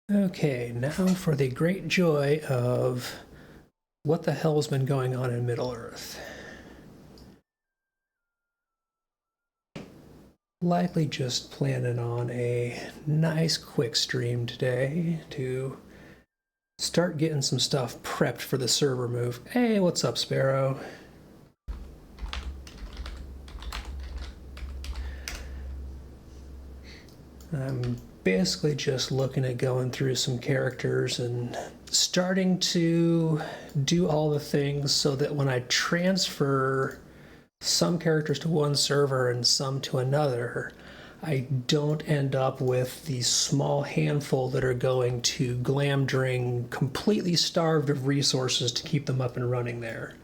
Okay, now for the great joy of what the hell's been going on in Middle-earth. Likely just planning on a nice quick stream today to start getting some stuff prepped for the server move. Hey, what's up, Sparrow? I'm basically just looking at going through some characters and starting to do all the things so that when I transfer some characters to one server and some to another, I don't end up with the small handful that are going to Glamdring completely starved of resources to keep them up and running there.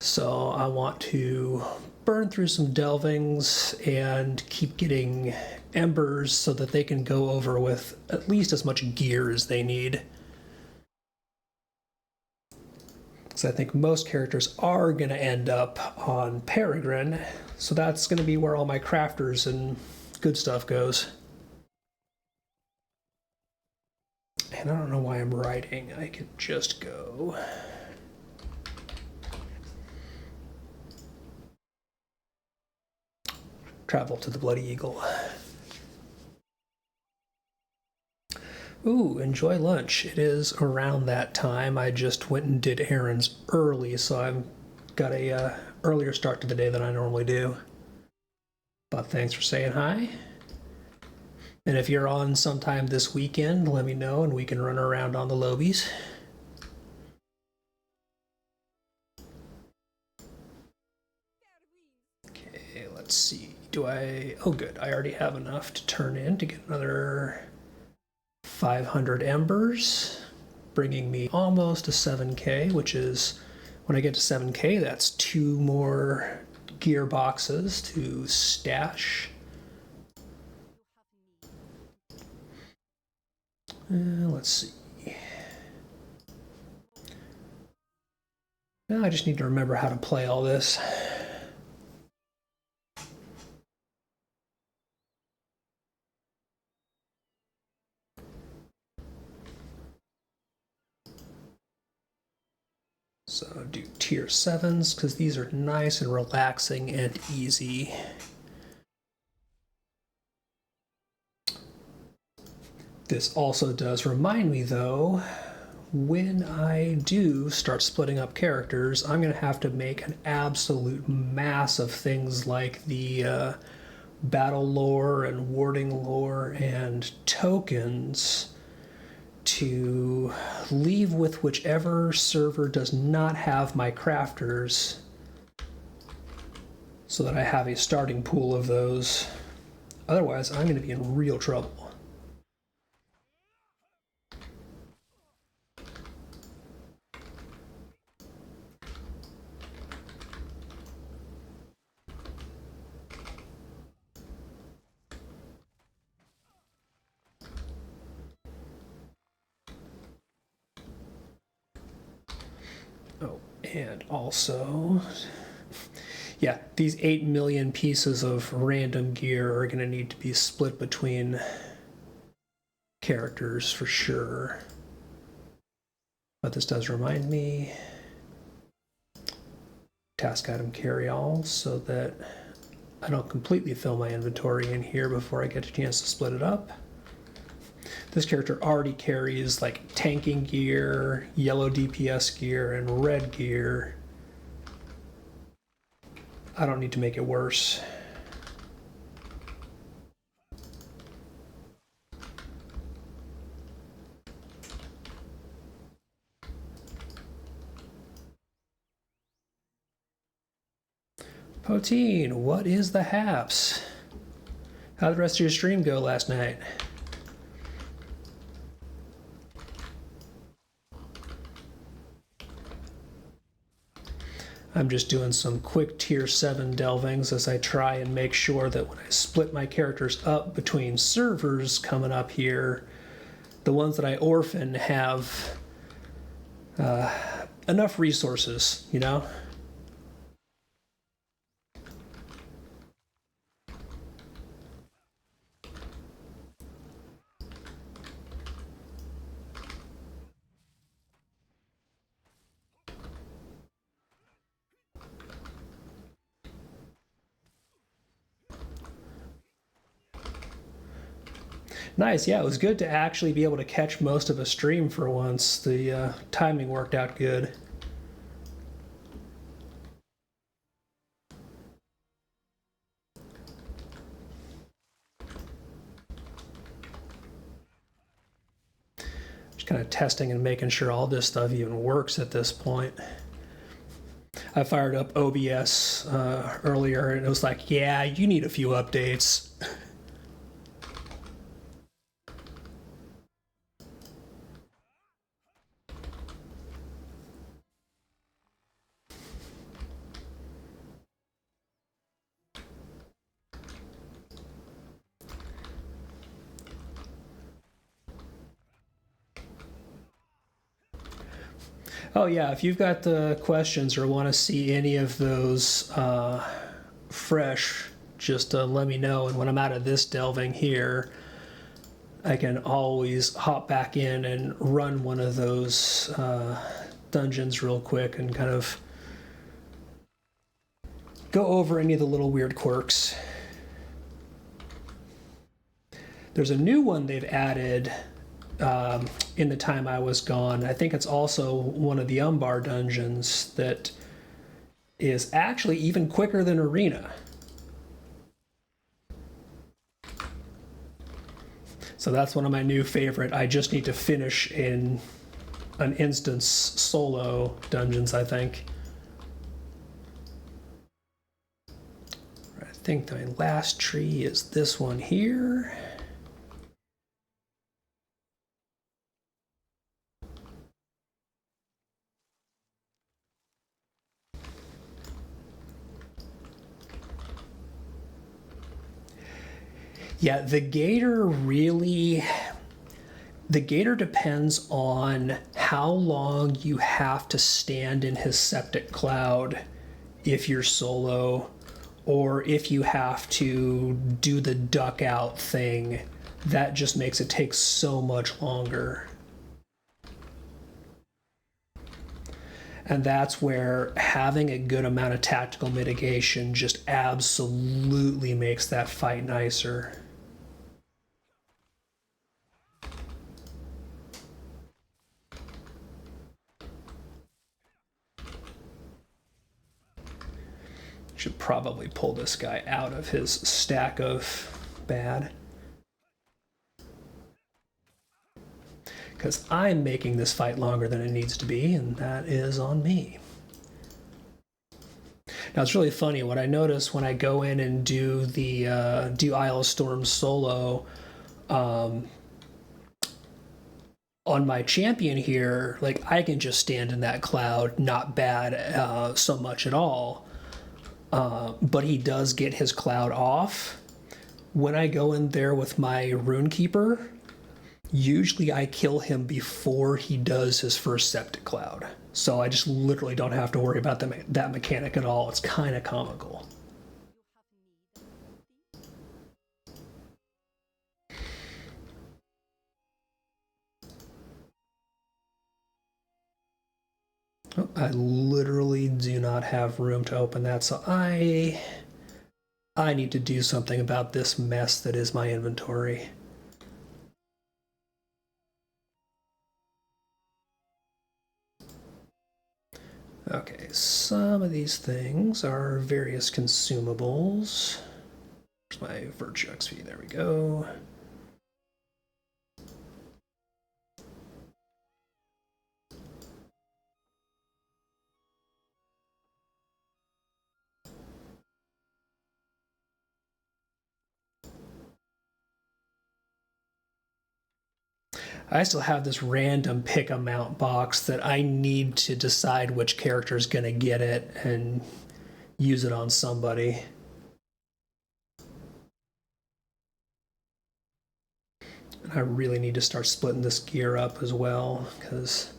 So I want to burn through some delvings and keep getting embers so that they can go over with at least as much gear as they need. Because I think most characters are going to end up on Peregrine, so that's going to be where all my crafters and good stuff goes. And I don't know why I'm writing. I could just go. Travel to the Bloody Eagle. Ooh, enjoy lunch. It is around that time. I just went and did errands early, so I've got a earlier start to the day than I normally do. But thanks for saying hi. And if you're on sometime this weekend, let me know and we can run around on the lobies. Okay, let's see. Oh good, I already have enough to turn in to get another 500 embers, bringing me almost to 7k, which is, when I get to 7k, that's 2 more gear boxes to stash. Let's see. Now I just need to remember how to play all this. So do tier 7s, because these are nice and relaxing and easy. This also does remind me, though, when I do start splitting up characters, I'm going to have to make an absolute mass of things like the battle lore and warding lore and tokens to leave with whichever server does not have my crafters, so that I have a starting pool of those. Otherwise, I'm going to be in real trouble. Oh, and also, yeah, these 8 million pieces of random gear are going to need to be split between characters for sure. But this does remind me, task item carry all, so that I don't completely fill my inventory in here before I get a chance to split it up. This character already carries like tanking gear, yellow DPS gear, and red gear. I don't need to make it worse. Poteen, what is the haps? How'd the rest of your stream go last night? I'm just doing some quick tier 7 delvings as I try and make sure that when I split my characters up between servers coming up here, the ones that I orphan have enough resources, you know? Nice. Yeah, it was good to actually be able to catch most of a stream for once. The timing worked out good. Just kind of testing and making sure all this stuff even works at this point. I fired up OBS earlier and it was like, yeah, you need a few updates. Oh yeah, if you've got the questions or want to see any of those fresh, just let me know. And when I'm out of this delving here, I can always hop back in and run one of those dungeons real quick and kind of go over any of the little weird quirks. There's a new one they've added in the time I was gone. I think it's also one of the Umbar dungeons that is actually even quicker than Arena. So that's one of my new favorite. I just need to finish in an instance solo dungeons, I think. I think my last tree is this one here. Yeah, the gator depends on how long you have to stand in his septic cloud if you're solo, or if you have to do the duck out thing. That just makes it take so much longer. And that's where having a good amount of tactical mitigation just absolutely makes that fight nicer. Should probably pull this guy out of his stack of bad. Because I'm making this fight longer than it needs to be, and that is on me. Now it's really funny what I notice when I go in and do the do Isle of Storms solo. On my champion here, like I can just stand in that cloud, not bad so much at all. But he does get his cloud off. When I go in there with my Runekeeper, usually I kill him before he does his first septic cloud. So I just literally don't have to worry about that mechanic at all. It's kind of comical. Oh, I literally do not have room to open that, so I need to do something about this mess that is my inventory. Okay, some of these things are various consumables. Where's my Virtue XP? There we go. I still have this random pick a mount box that I need to decide which character is going to get it and use it on somebody. And I really need to start splitting this gear up as well, because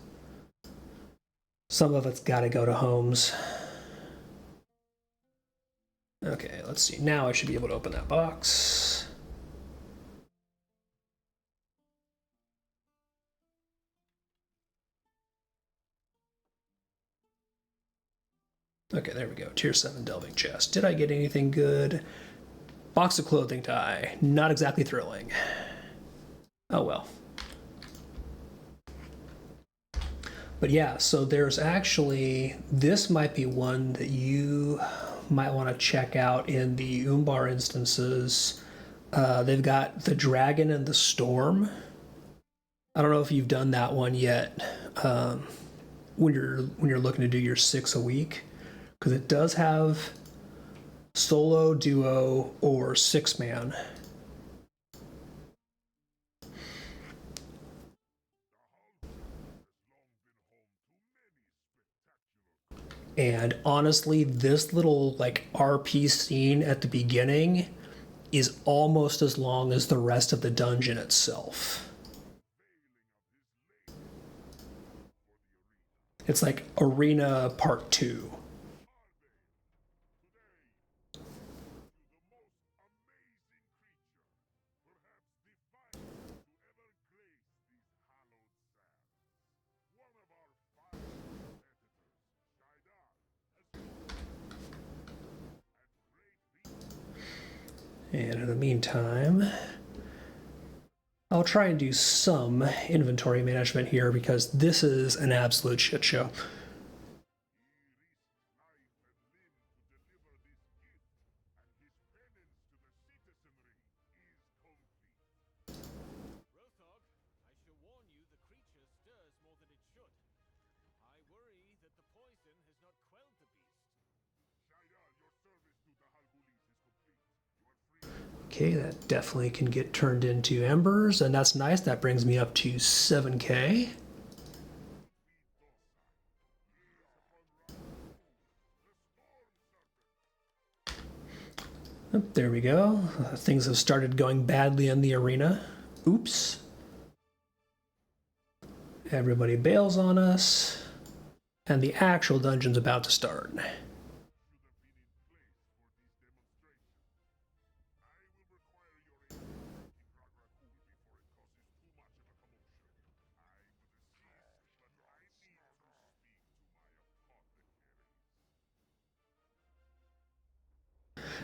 some of it's got to go to Holmes. Okay, let's see. Now I should be able to open that box. Okay, there we go. Tier 7 delving chest. Did I get anything good? Box of clothing tie. Not exactly thrilling. Oh well. But yeah, so there's actually, this might be one that you might want to check out in the Umbar instances. They've got the Dragon and the Storm. I don't know if you've done that one yet. When you're looking to do your 6 a week, because it does have solo, duo, or 6-man. And honestly, this little like RP scene at the beginning is almost as long as the rest of the dungeon itself. It's like Arena Part 2. And in the meantime, I'll try and do some inventory management here because this is an absolute shit show. Okay, that definitely can get turned into embers, and that's nice. That brings me up to 7k. Oh, there we go. Things have started going badly in the arena. Oops. Everybody bails on us, and the actual dungeon's about to start.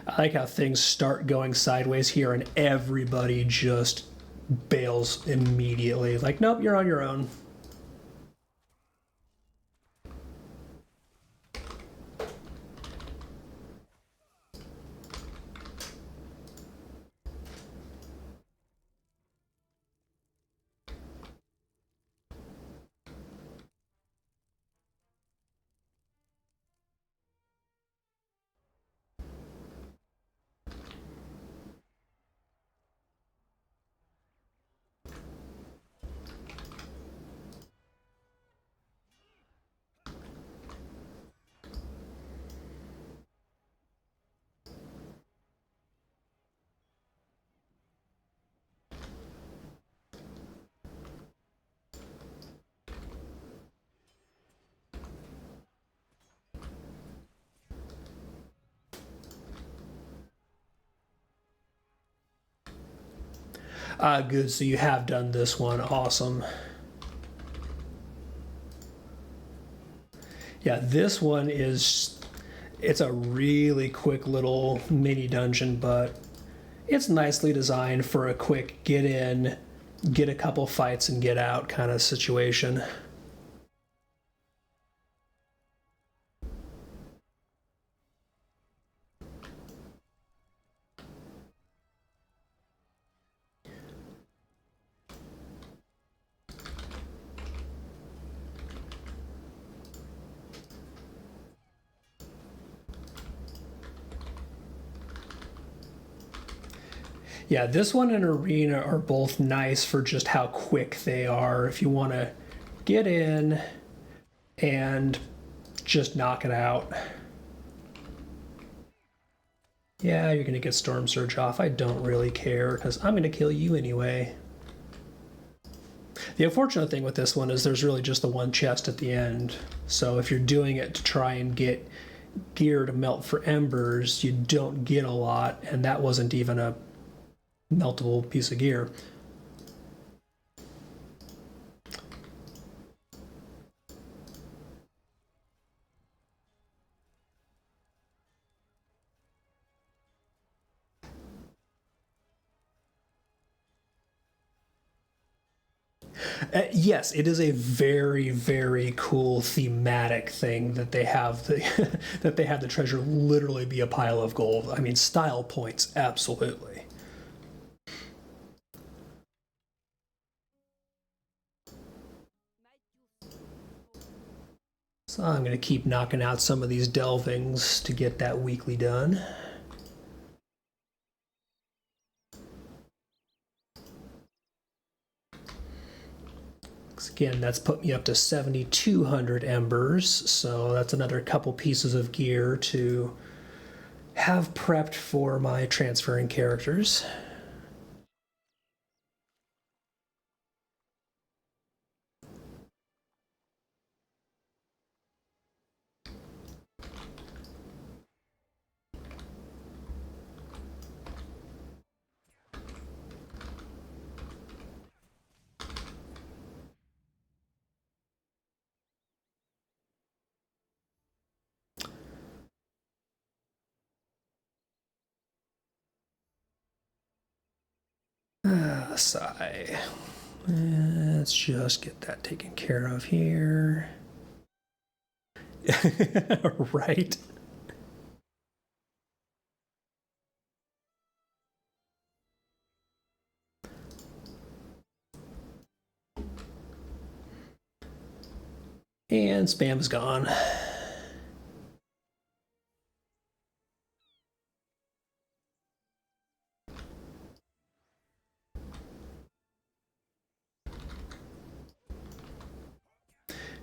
I like how things start going sideways here and everybody just bails immediately. Like, nope, you're on your own. Good, so you have done this one. Awesome. Yeah, this one is, it's a really quick little mini dungeon, but it's nicely designed for a quick get in, get a couple fights, and get out kind of situation. Yeah, this one and Arena are both nice for just how quick they are. If you want to get in and just knock it out. Yeah, you're going to get Storm Surge off. I don't really care because I'm going to kill you anyway. The unfortunate thing with this one is there's really just the one chest at the end. So if you're doing it to try and get gear to melt for embers, you don't get a lot, and that wasn't even a meltable piece of gear. Yes, it is a very, very cool thematic thing that they have that they have the treasure literally be a pile of gold. I mean, style points, absolutely. So I'm going to keep knocking out some of these delvings to get that weekly done. Again, that's put me up to 7,200 embers, so that's another couple pieces of gear to have prepped for my transferring characters. Sigh. Let's just get that taken care of here. Right. And spam's gone.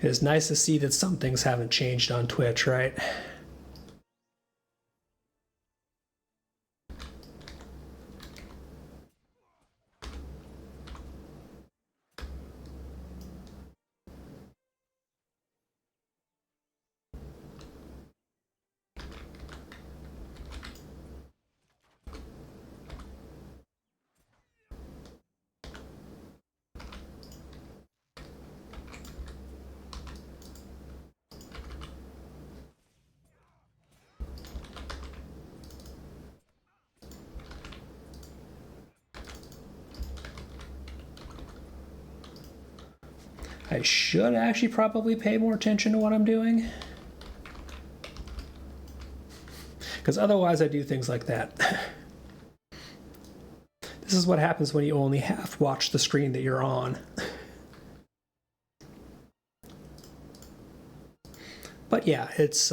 It's nice to see that some things haven't changed on Twitch, right? I should actually probably pay more attention to what I'm doing. Because otherwise I do things like that. This is what happens when you only half watch the screen that you're on. But yeah, it's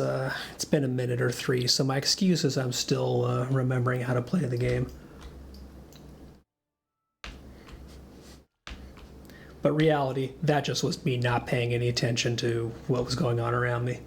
been a minute or three, so my excuse is I'm still remembering how to play the game. But reality, that just was me not paying any attention to what was going on around me.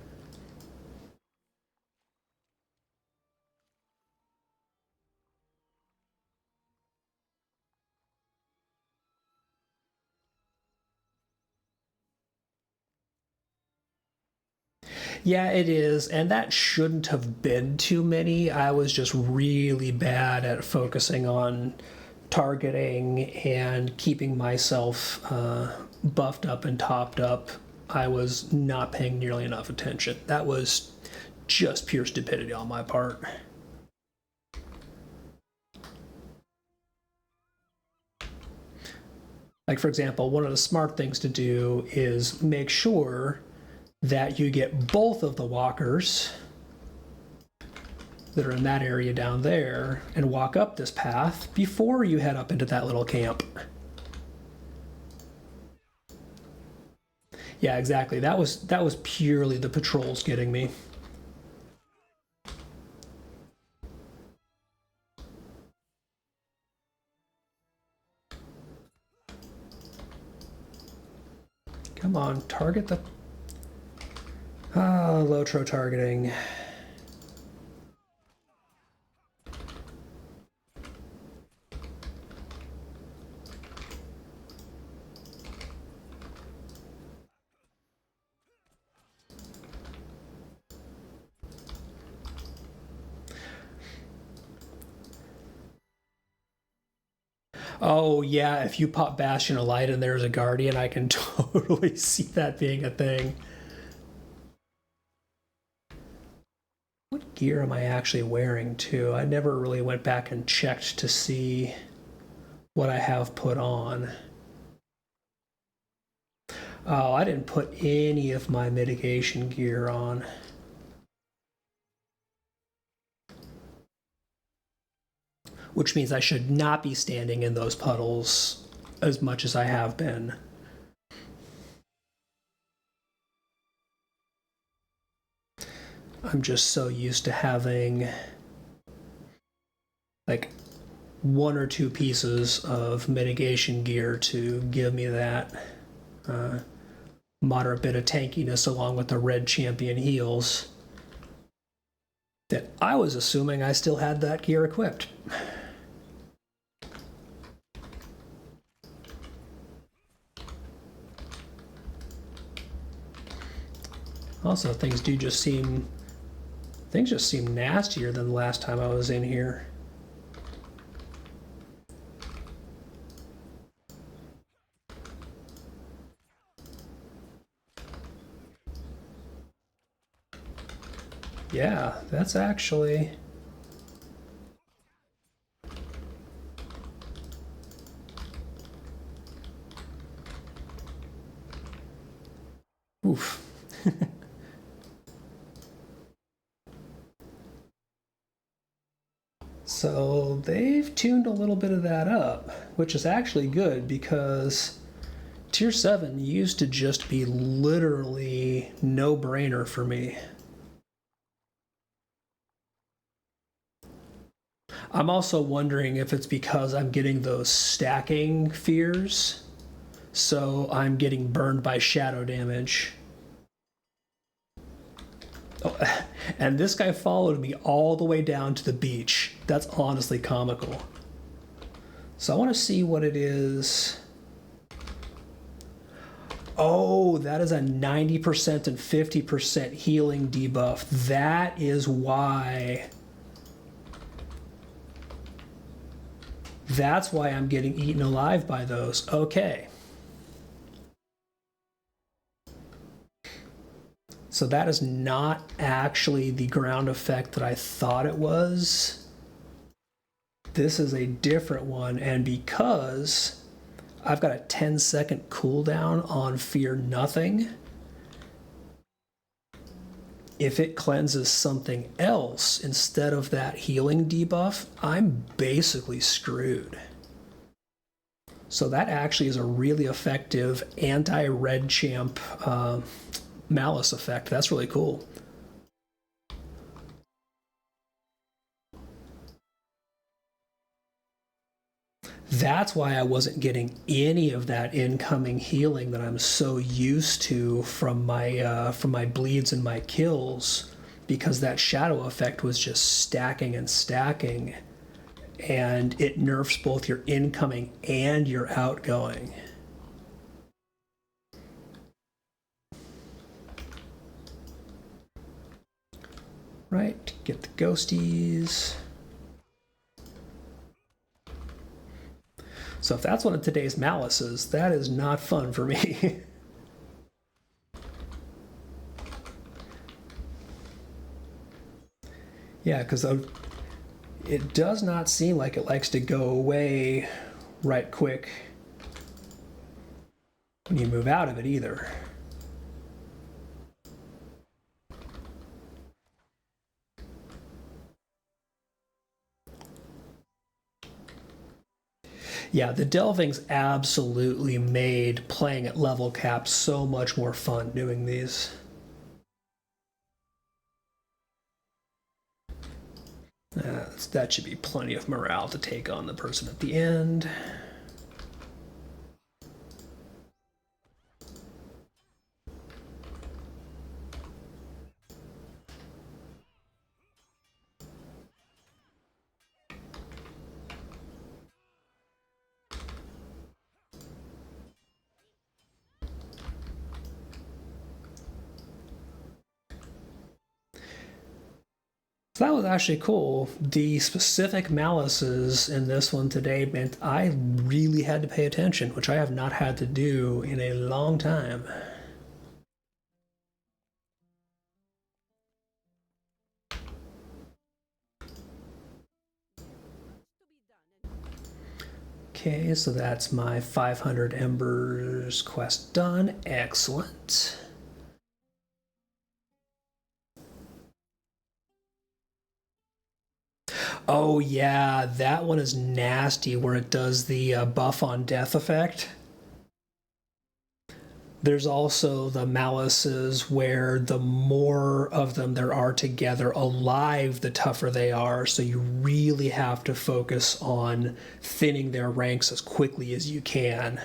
Yeah, it is, and that shouldn't have been too many. I was just really bad at focusing on targeting and keeping myself buffed up and topped up. I was not paying nearly enough attention. That was just pure stupidity on my part. Like, for example, one of the smart things to do is make sure that you get both of the walkers that are in that area down there and walk up this path before you head up into that little camp. Yeah, exactly. That was purely the patrols getting me. Come on, target the... Ah, Lotro targeting. Oh, yeah, if you pop Bastion of Light and there's a Guardian, I can totally see that being a thing. What gear am I actually wearing, too? I never really went back and checked to see what I have put on. Oh, I didn't put any of my mitigation gear on. Which means I should not be standing in those puddles as much as I have been. I'm just so used to having like one or two pieces of mitigation gear to give me that moderate bit of tankiness along with the red champion heals that I was assuming I still had that gear equipped. Also, things just seem nastier than the last time I was in here. Yeah, that's actually... Oof. So they've tuned a little bit of that up, which is actually good because Tier 7 used to just be literally no-brainer for me. I'm also wondering if it's because I'm getting those stacking fears, so I'm getting burned by shadow damage. Oh, and this guy followed me all the way down to the beach. That's honestly comical. So I want to see what it is. Oh, that is a 90% and 50% healing debuff. That is why. That's why I'm getting eaten alive by those. Okay. So that is not actually the ground effect that I thought it was. This is a different one, and because I've got a 10-second cooldown on Fear Nothing, if it cleanses something else instead of that healing debuff, I'm basically screwed. So that actually is a really effective anti-red champ malice effect. That's really cool. That's why I wasn't getting any of that incoming healing that I'm so used to from my bleeds and my kills, because that shadow effect was just stacking and stacking, and it nerfs both your incoming and your outgoing. Right, get the ghosties. So if that's one of today's malices, that is not fun for me. Yeah, because it does not seem like it likes to go away right quick when you move out of it either. Yeah, the delving's absolutely made playing at level cap so much more fun doing these. That should be plenty of morale to take on the person at the end. So that was actually cool. The specific malices in this one today meant I really had to pay attention, which I have not had to do in a long time. Okay, so that's my 500 embers quest done. Excellent. Oh yeah, that one is nasty where it does the buff on death effect. There's also the malices where the more of them there are together alive, the tougher they are. So you really have to focus on thinning their ranks as quickly as you can.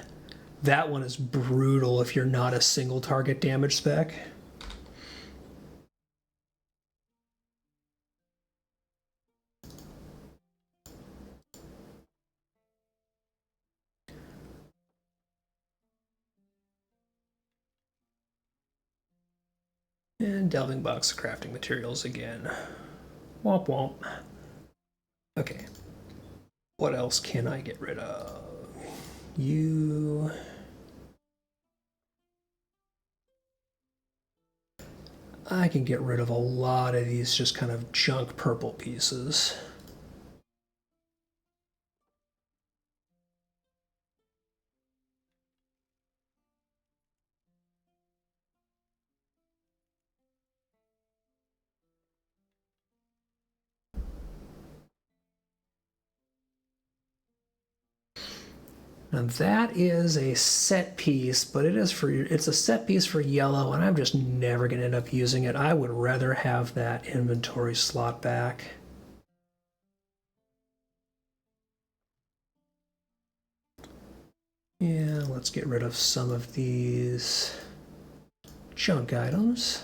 That one is brutal if you're not a single target damage spec. And delving box of crafting materials again. Womp womp. Okay. What else can I get rid of? You. I can get rid of a lot of these just kind of junk purple pieces. Now that is a set piece, but it's a set piece for yellow, and I'm just never going to end up using it. I would rather have that inventory slot back. Yeah, let's get rid of some of these junk items.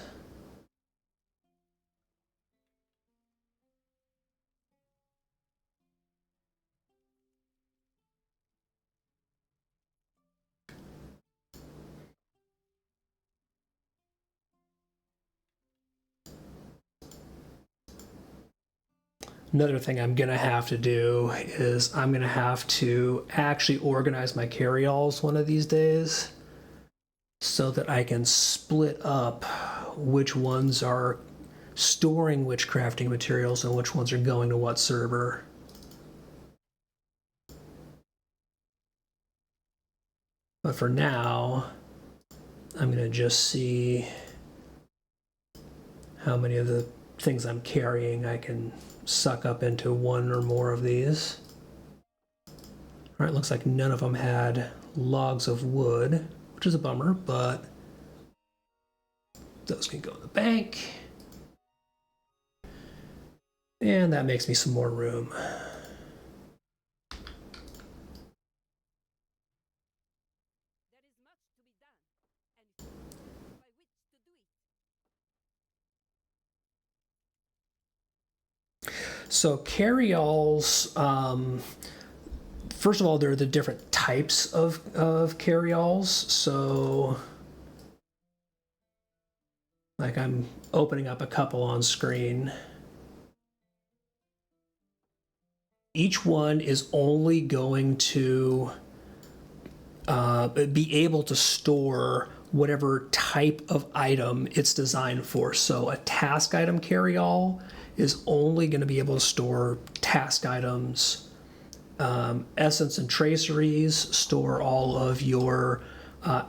Another thing I'm going to have to do is I'm going to have to actually organize my carry-alls one of these days so that I can split up which ones are storing which crafting materials and which ones are going to what server. But for now, I'm going to just see how many of the things I'm carrying I can suck up into one or more of these. All right, looks like none of them had logs of wood, which is a bummer, but those can go in the bank. And that makes me some more room. So carry-alls, first of all, there are the different types of carry-alls. So like I'm opening up a couple on screen. Each one is only going to be able to store whatever type of item it's designed for. So a task item carry-all is only going to be able to store task items. Essence and traceries store all of your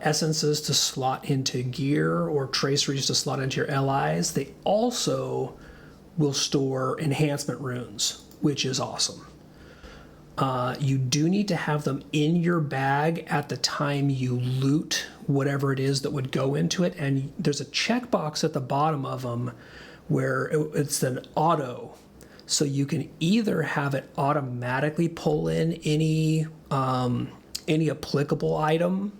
essences to slot into gear or traceries to slot into your allies. They also will store enhancement runes, which is awesome. You do need to have them in your bag at the time you loot whatever it is that would go into it, and there's a checkbox at the bottom of them where it's an auto, so you can either have it automatically pull in any applicable item.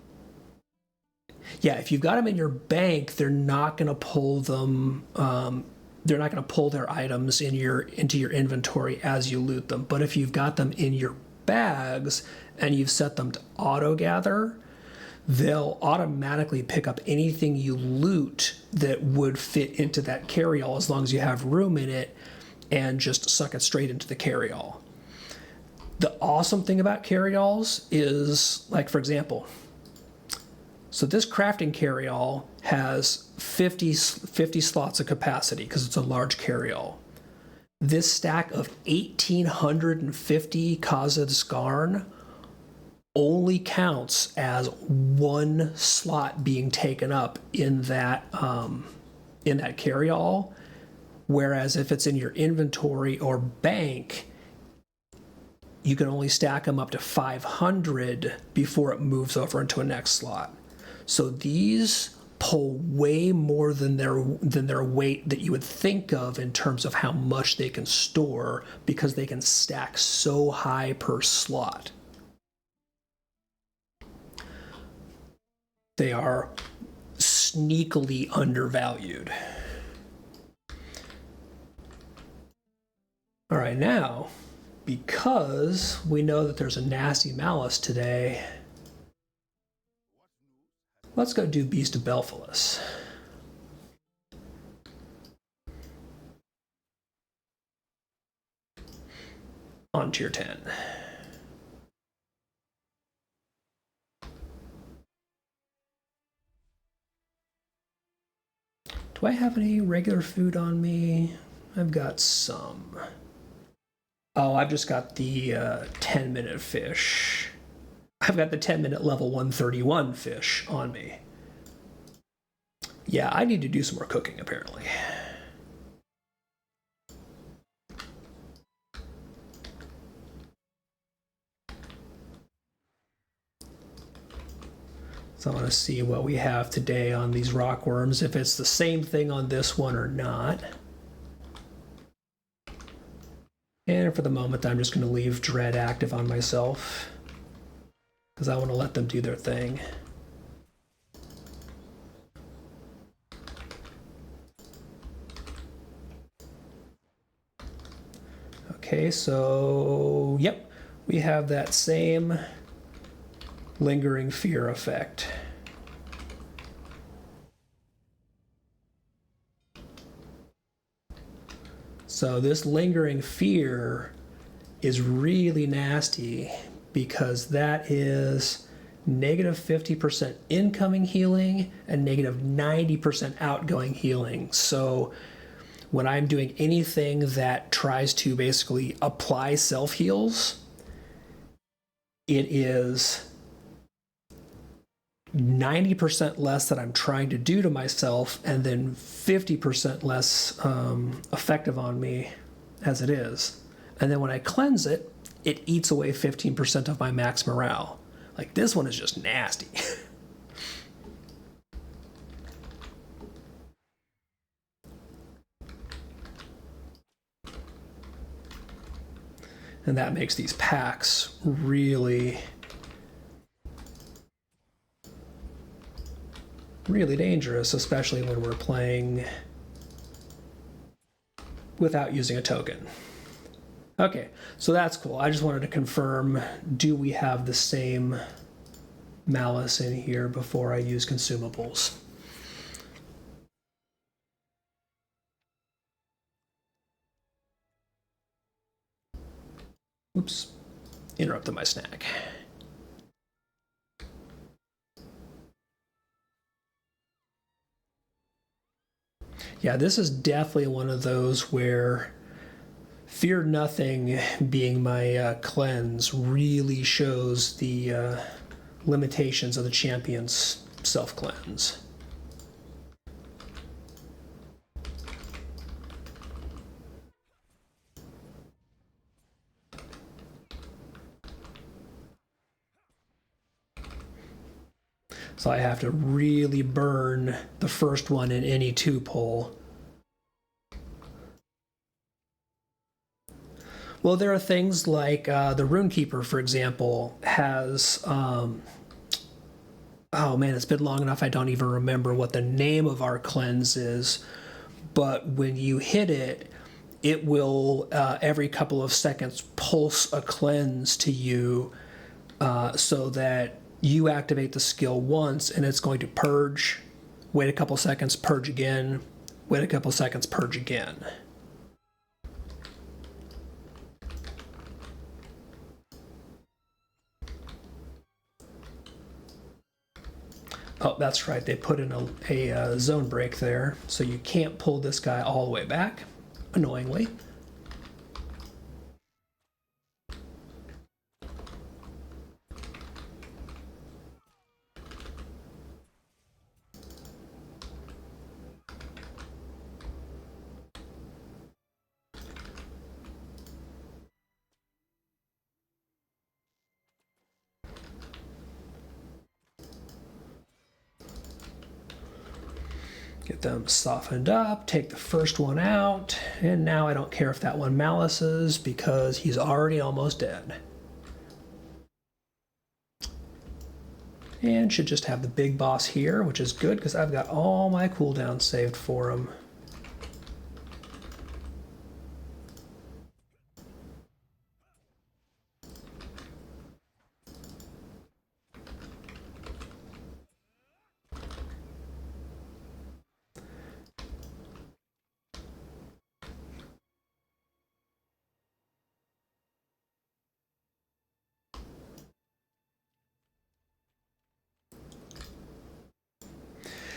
Yeah, if you've got them in your bank, they're not going to pull them. They're not going to pull their items into your inventory as you loot them. But if you've got them in your bags and you've set them to auto gather, they'll automatically pick up anything you loot that would fit into that carry-all as long as you have room in it, and just suck it straight into the carry-all. The awesome thing about carry-alls is, like, for example, so this crafting carry-all has 50 slots of capacity because it's a large carry-all. This stack of 1,850 Khazad Skarn only counts as one slot being taken up in that carry-all. Whereas if it's in your inventory or bank, you can only stack them up to 500 before it moves over into a next slot. So these pull way more than their weight that you would think of in terms of how much they can store, because they can stack so high per slot. They are sneakily undervalued. All right, now, because we know that there's a nasty Malice today, let's go do Beast of Belphilus. On tier 10. Do I have any regular food on me? I've got some. Oh, I've just got the 10-minute fish. I've got the 10-minute level 131 fish on me. Yeah, I need to do some more cooking, apparently. So I want to see what we have today on these rockworms, if it's the same thing on this one or not. And for the moment, I'm just going to leave Dread active on myself, because I want to let them do their thing. Okay, so, yep, we have that same lingering fear effect. So this lingering fear is really nasty, because that is negative 50% incoming healing and negative 90% outgoing healing. So when I'm doing anything that tries to basically apply self-heals, it is 90% less that I'm trying to do to myself, and then 50% less effective on me as it is. And then when I cleanse it, it eats away 15% of my max morale. Like, this one is just nasty. And that makes these packs really dangerous, especially when we're playing without using a token. Okay, so that's cool. I just wanted to confirm, do we have the same Malice in here before I use consumables? Oops, interrupted my snack. Yeah, this is definitely one of those where Fear Nothing being my cleanse really shows the limitations of the champion's self-cleanse. So I have to really burn the first one in any 2-pull. Well, there are things like the Runekeeper, for example, has... oh man, it's been long enough I don't even remember what the name of our cleanse is. But when you hit it, it will, every couple of seconds, pulse a cleanse to you so that you activate the skill once, and it's going to purge, wait a couple seconds, purge again, wait a couple seconds, purge again. Oh, that's right, they put in a zone break there, so you can't pull this guy all the way back, annoyingly. them softened up, take the first one out, and now I don't care if that one malices because he's already almost dead. And should just have the big boss here, which is good because I've got all my cooldowns saved for him.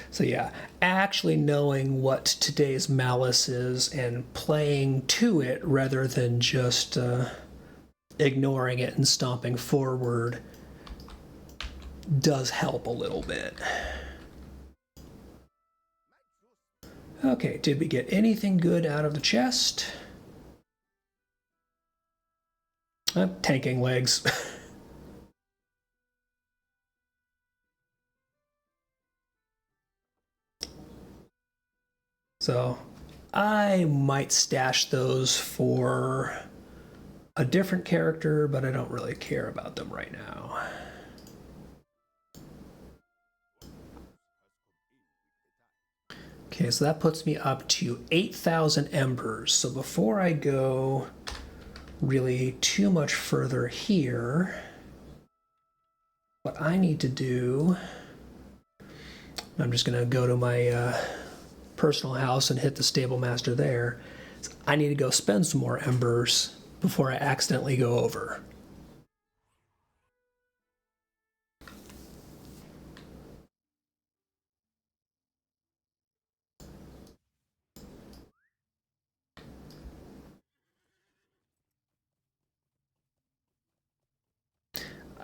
So yeah, actually knowing what today's malice is and playing to it rather than just ignoring it and stomping forward does help a little bit. Okay, did we get anything good out of the chest? Tanking legs. So I might stash those for a different character, but I don't really care about them right now. Okay, so that puts me up to 8,000 embers. So before I go really too much further here, what I need to do, I'm just going to go to my personal house and hit the stable master there. I need to go spend some more embers before I accidentally go over.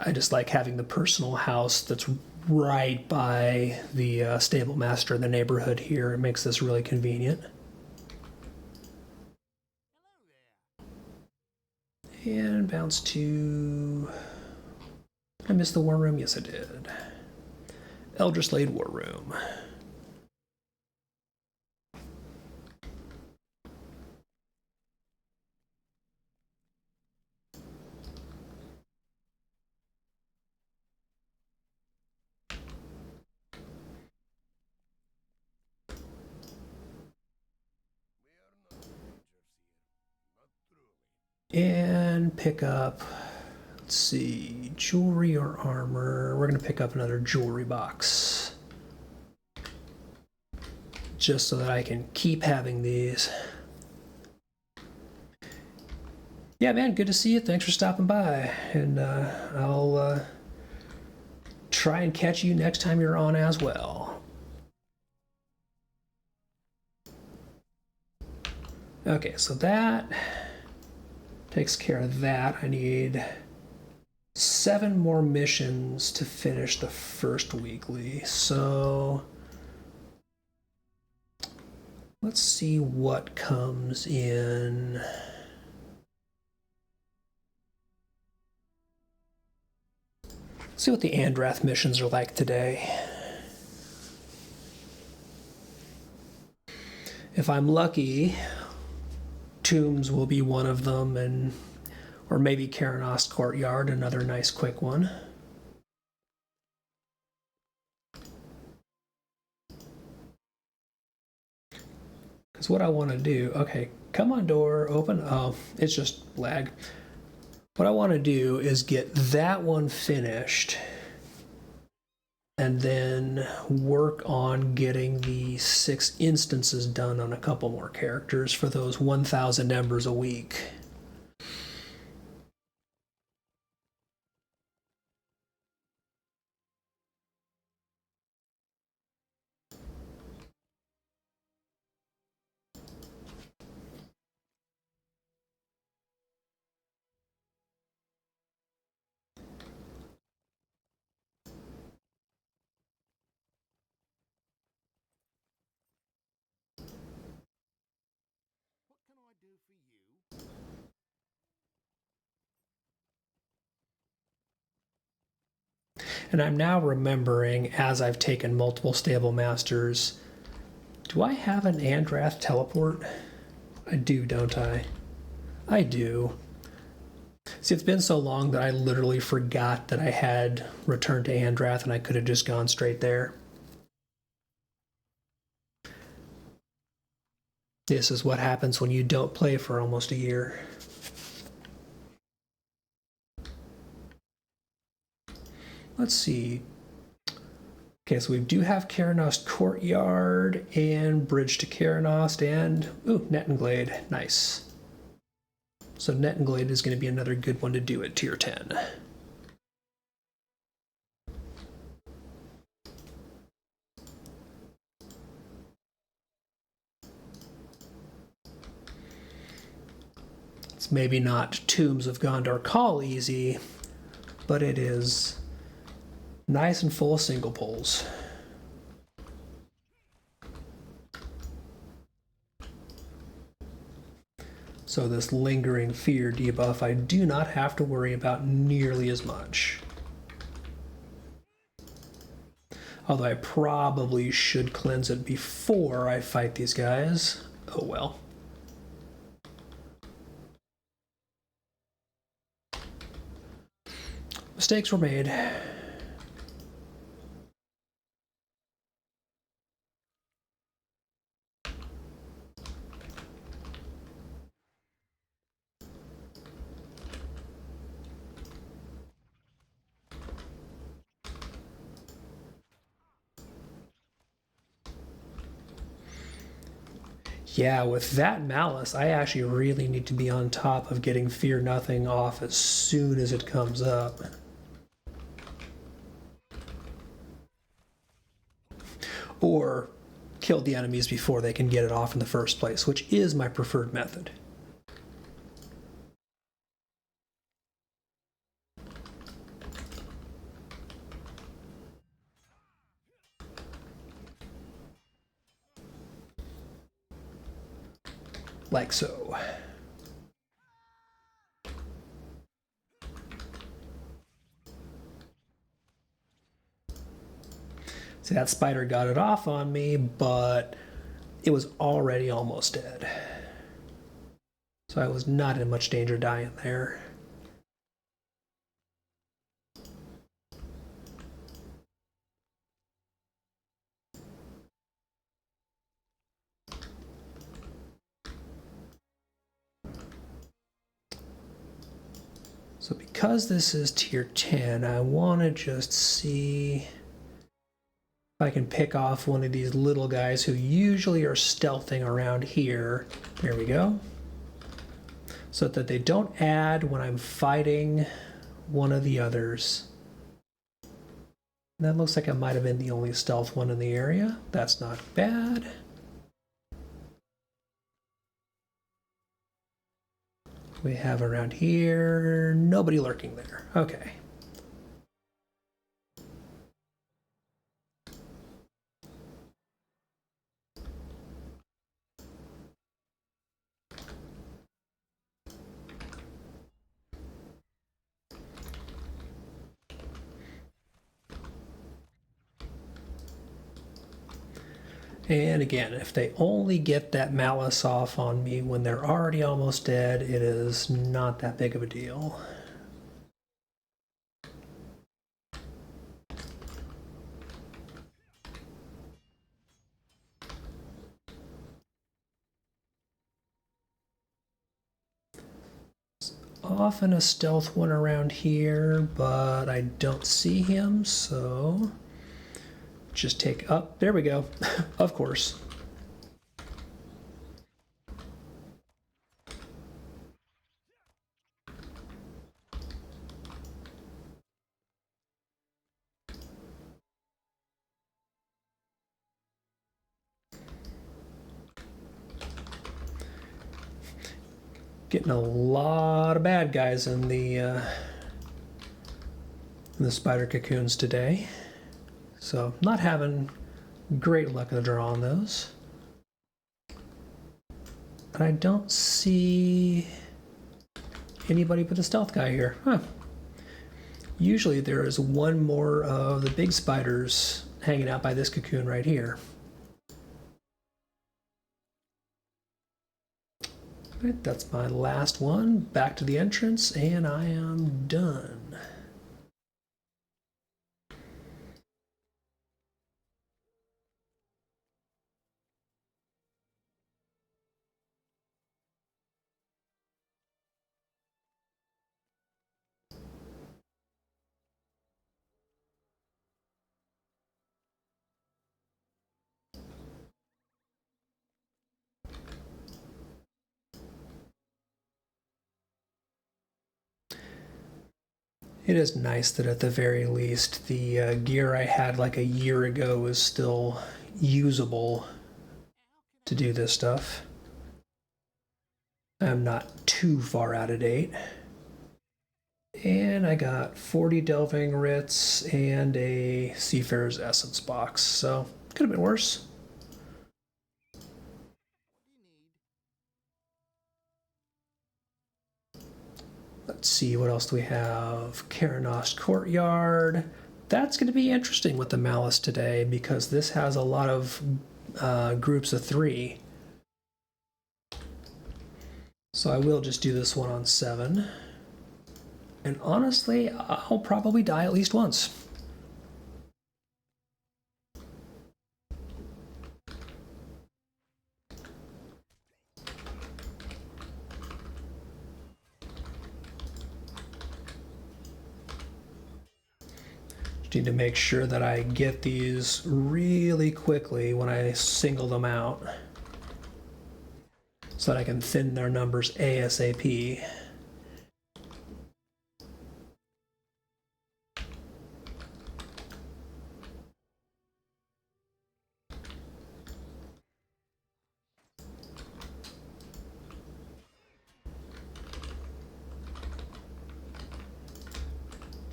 I just like having the personal house that's right by the stable master in the neighborhood here. It makes this really convenient. And bounce to... I missed the war room? Yes, I did. Eldraslade War Room. And pick up, let's see, jewelry or armor. We're going to pick up another jewelry box. Just so that I can keep having these. Yeah, man, good to see you. Thanks for stopping by. And I'll try and catch you next time you're on as well. Okay, so that takes care of that. I need 7 more missions to finish the first weekly. So let's see what comes in. See what the Andrath missions are like today. If I'm lucky, Tombs will be one of them, or maybe Karanos Courtyard, another nice quick one. Because what I want to do, okay, come on door, open, oh, it's just lag. What I want to do is get that one finished and then work on getting the 6 instances done on a couple more characters for those 1,000 embers a week. And I'm now remembering, as I've taken multiple stable masters, Do I have an Andrath teleport? I do, don't I? I do. See, it's been so long that I literally forgot that I had returned to Andrath and I could have just gone straight there. This is what happens when you don't play for almost a year. Let's see. Okay, so we do have Karanost Courtyard and Bridge to Karanost and, ooh, Nettenglade. Nice. So Nettenglade is going to be another good one to do at tier 10. It's maybe not Tombs of Gondor Call easy, but it is nice and full of single pulls. So this lingering fear debuff I do not have to worry about nearly as much. Although I probably should cleanse it before I fight these guys. Oh well. Mistakes were made. Yeah, with that Malice, I actually really need to be on top of getting Fear Nothing off as soon as it comes up. Or kill the enemies before they can get it off in the first place, which is my preferred method. Like so. See, that spider got it off on me, but it was already almost dead. So I was not in much danger dying there. So because this is tier 10, I want to just see if I can pick off one of these little guys who usually are stealthing around here. There we go. So that they don't add when I'm fighting one of the others. That looks like it might have been the only stealth one in the area. That's not bad. We have around here, nobody lurking there. Okay. And again, if they only get that Malice off on me when they're already almost dead, it is not that big of a deal. There's often a stealth one around here, but I don't see him, so just take up. There we go. Of course. Getting a lot of bad guys in the spider cocoons today. So not having great luck in the draw on those. And I don't see anybody but the stealth guy here. Huh. Usually there is one more of the big spiders hanging out by this cocoon right here. Right, that's my last one. Back to the entrance, and I am done. It is nice that at the very least the gear I had like a year ago is still usable to do this stuff. I'm not too far out of date. And I got 40 Delving Writs and a Seafarer's Essence box, so could have been worse. Let's see, what else do we have? Karanos Courtyard. That's going to be interesting with the Malice today because this has a lot of groups of 3. So I will just do this one on 7. And honestly, I'll probably die at least once. Need to make sure that I get these really quickly when I single them out so that I can thin their numbers ASAP.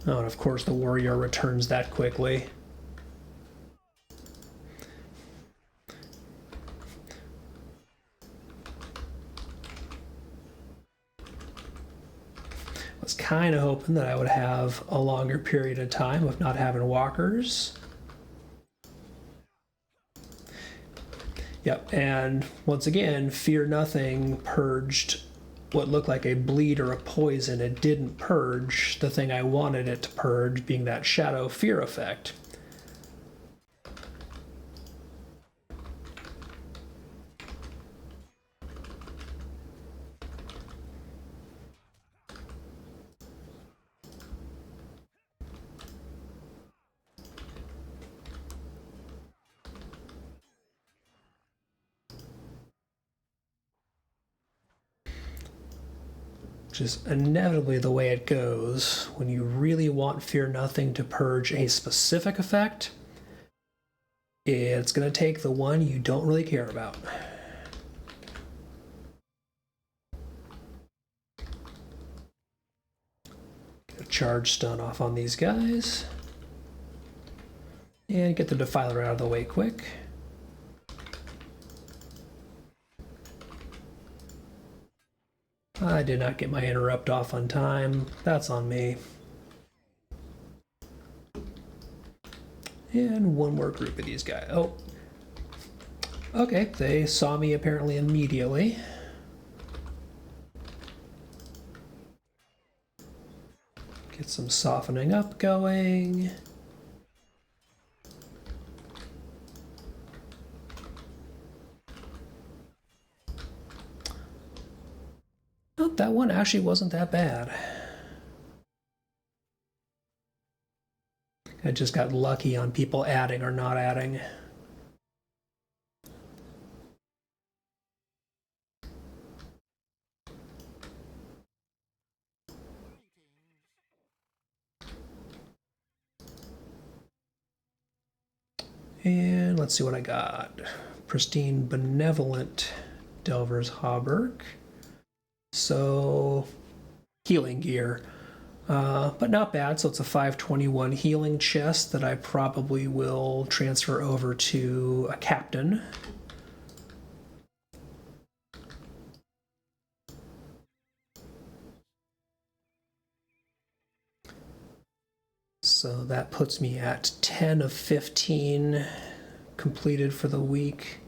Oh, and of course the warrior returns that quickly. I was kind of hoping that I would have a longer period of time of not having walkers. Yep, and once again, Fear Nothing purged what looked like a bleed or a poison. It didn't purge the thing I wanted it to purge, being that shadow fear effect. Which is inevitably the way it goes when you really want Fear Nothing to purge a specific effect. It's going to take the one you don't really care about. Get a charge stun off on these guys. And get the Defiler out of the way quick. I did not get my interrupt off on time. That's on me. And one more group of these guys. Oh. Okay, they saw me apparently immediately. Get some softening up going. Oh, that one actually wasn't that bad. I just got lucky on people adding or not adding. And let's see what I got. Pristine Benevolent Delver's Hauberk. So, healing gear. But not bad. So it's a 521 healing chest that I probably will transfer over to a captain. So that puts me at 10 of 15 completed for the week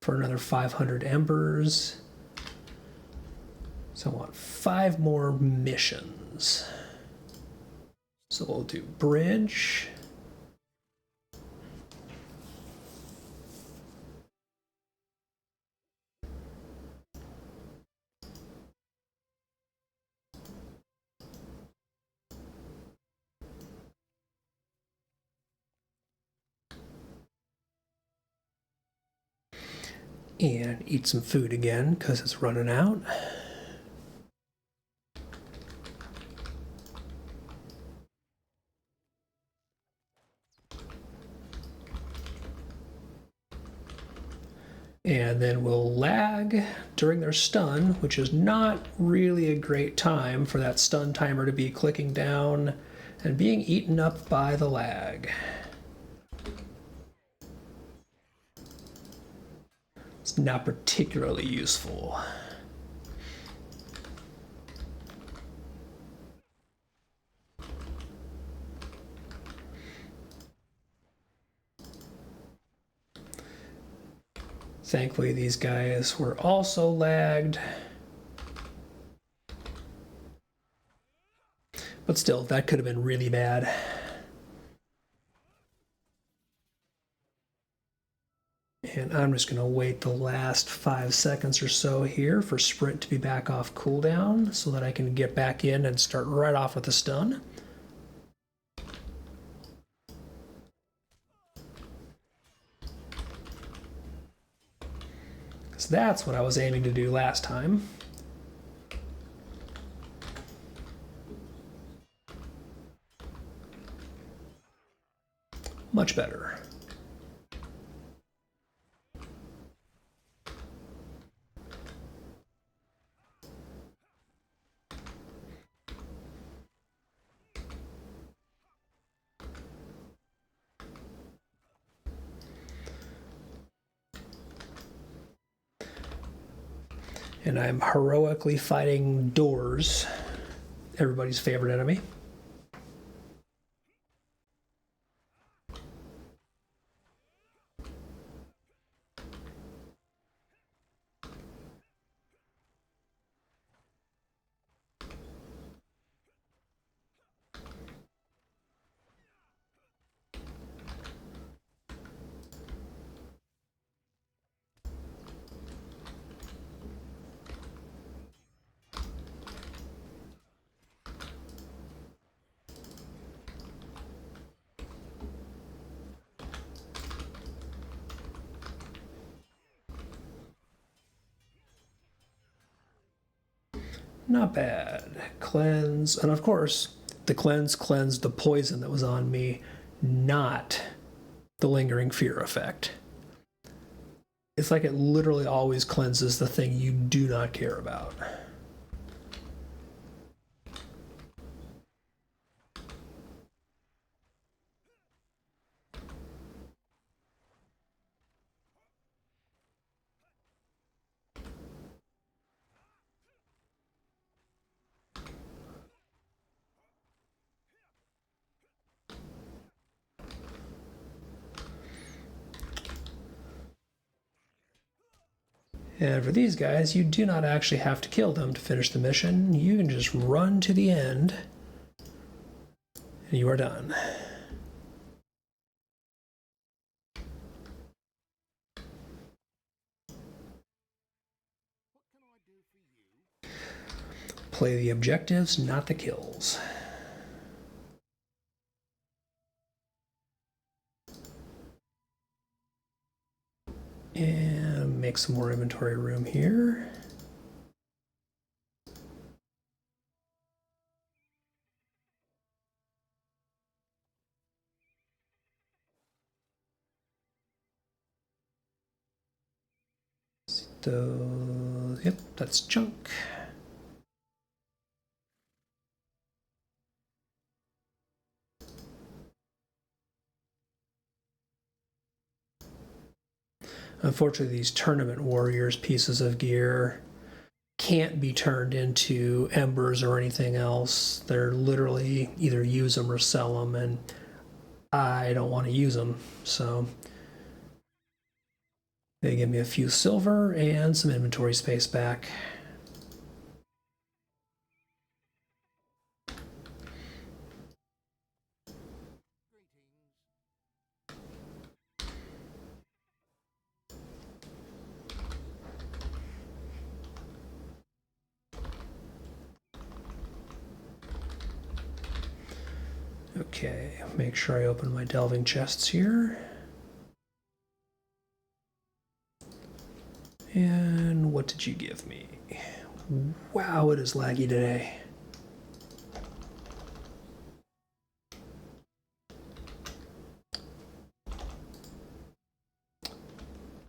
for another 500 embers. So I want 5 more missions. So we'll do bridge. And eat some food again because it's running out. And then we'll lag during their stun, which is not really a great time for that stun timer to be clicking down and being eaten up by the lag. It's not particularly useful. Thankfully, these guys were also lagged. But still, that could have been really bad. And I'm just going to wait the last 5 seconds or so here for Sprint to be back off cooldown so that I can get back in and start right off with a stun. Because that's what I was aiming to do last time. Much better. And I'm heroically fighting Doors, everybody's favorite enemy. Not bad. Cleanse. And of course, the cleanse cleansed the poison that was on me, not the lingering fear effect. It's like it literally always cleanses the thing you do not care about. And for these guys, you do not actually have to kill them to finish the mission. You can just run to the end, and you are done. Play the objectives, not the kills. And make some more inventory room here. So, yep, that's junk. Unfortunately, these tournament warriors pieces of gear can't be turned into embers or anything else. They're literally either use them or sell them, and I don't want to use them. So they give me a few silver and some inventory space back. Okay, make sure I open my delving chests here. And what did you give me? Wow, it is laggy today.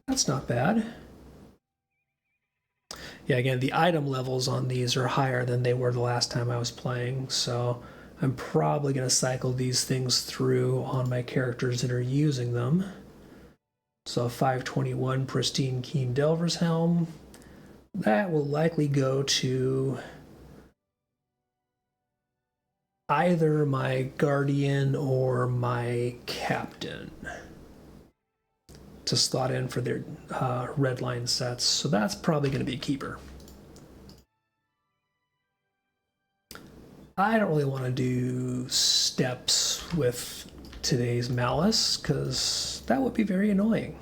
That's not bad. Yeah, again, the item levels on these are higher than they were the last time I was playing, so I'm probably going to cycle these things through on my characters that are using them. So 521 Pristine Keen Delver's Helm. That will likely go to either my Guardian or my Captain to slot in for their red line sets. So that's probably going to be a keeper. I don't really want to do steps with today's Malice because that would be very annoying.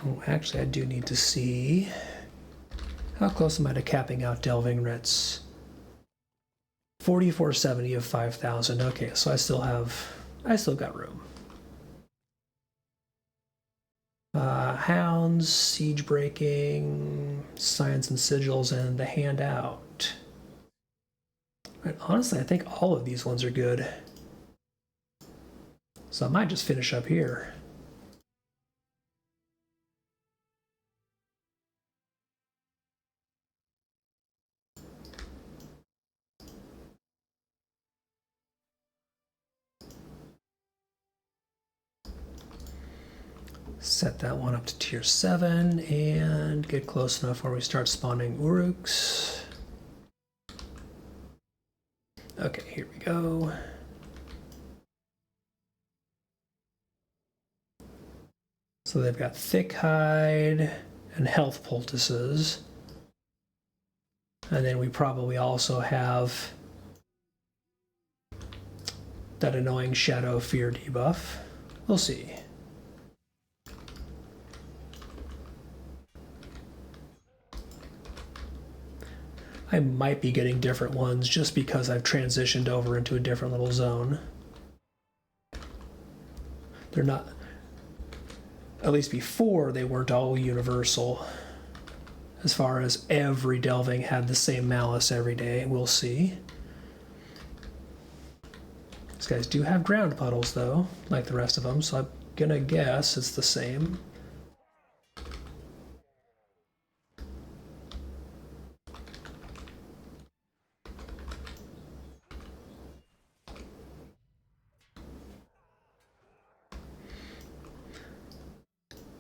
Oh, actually, I do need to see how close am I to capping out Delving Writs. 4470 of 5,000. Okay, so I still got room. Hounds, Siege Breaking, Science and Sigils, and the Handout. Right, honestly, I think all of these ones are good. So I might just finish up here. Set that one up to tier 7 and get close enough where we start spawning Uruks. Okay, here we go. So they've got Thick Hide and Health Poultices. And then we probably also have that annoying Shadow Fear debuff. We'll see. I might be getting different ones just because I've transitioned over into a different little zone. They're not, at least before, they weren't all universal. As far as every delving had the same Malice every day, we'll see. These guys do have ground puddles though, like the rest of them, so I'm gonna guess it's the same.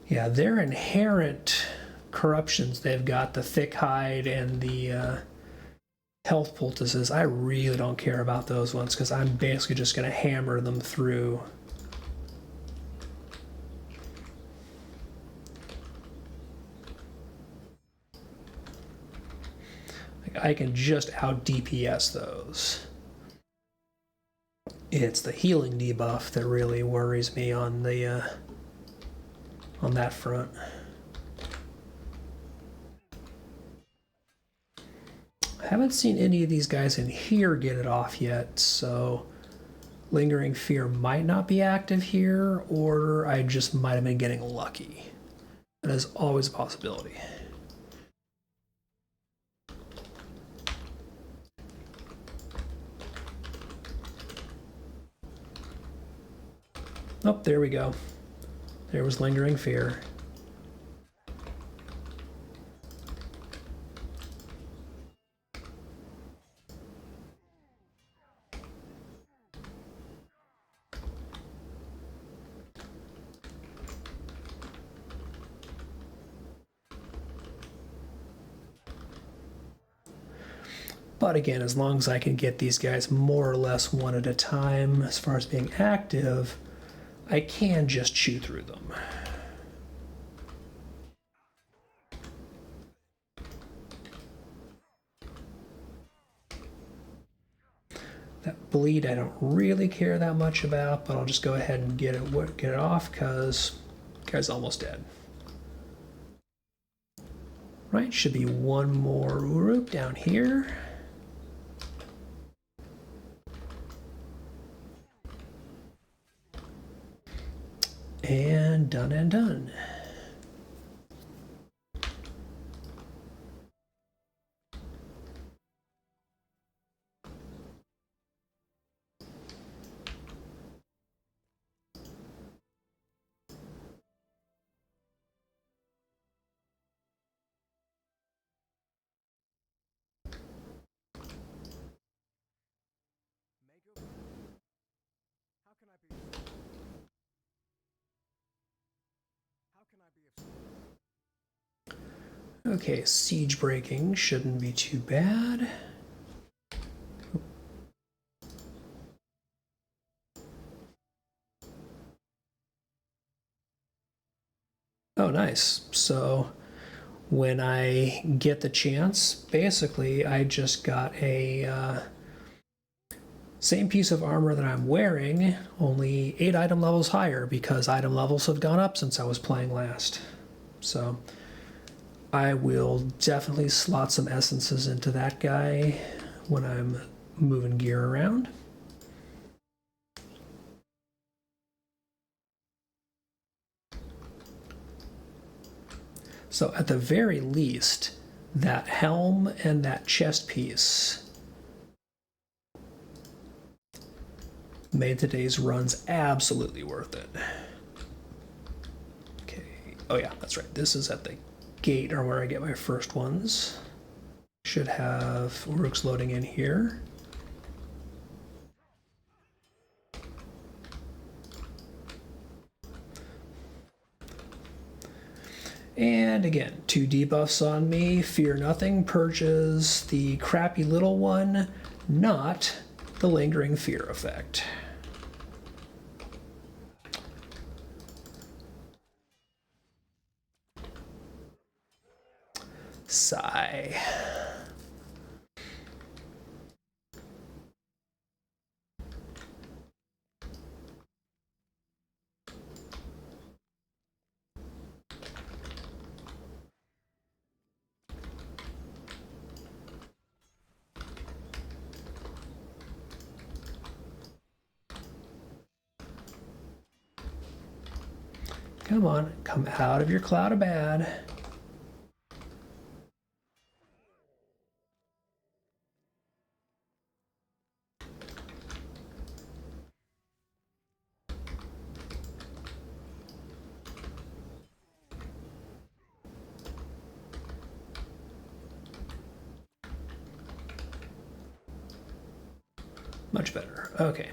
Yeah, their inherent corruptions, they've got the Thick Hide and the Health Poultices. I really don't care about those ones because I'm basically just going to hammer them through. I can just out DPS those. It's the healing debuff that really worries me on the on that front. I haven't seen any of these guys in here get it off yet, so Lingering Fear might not be active here, or I just might have been getting lucky. That is always a possibility. Oh, there we go. There was Lingering Fear. But again, as long as I can get these guys more or less one at a time, as far as being active, I can just chew through them. That bleed I don't really care that much about, but I'll just go ahead and get it off because the guy's almost dead. Right, should be one more Uruk down here. And done and done. Okay, siege breaking shouldn't be too bad. Oh, nice. So when I get the chance, basically I just got a same piece of armor that I'm wearing, only 8 item levels higher because item levels have gone up since I was playing last. So I will definitely slot some essences into that guy when I'm moving gear around. So at the very least, that helm and that chest piece made today's runs absolutely worth it. Okay, oh yeah, that's right. This is at the gate or where I get my first ones. Should have Uruks loading in here. And again, 2 debuffs on me. Fear nothing purges the crappy little one, not the lingering fear effect. Sigh. Come on, come out of your cloud of bad. Much better. Okay.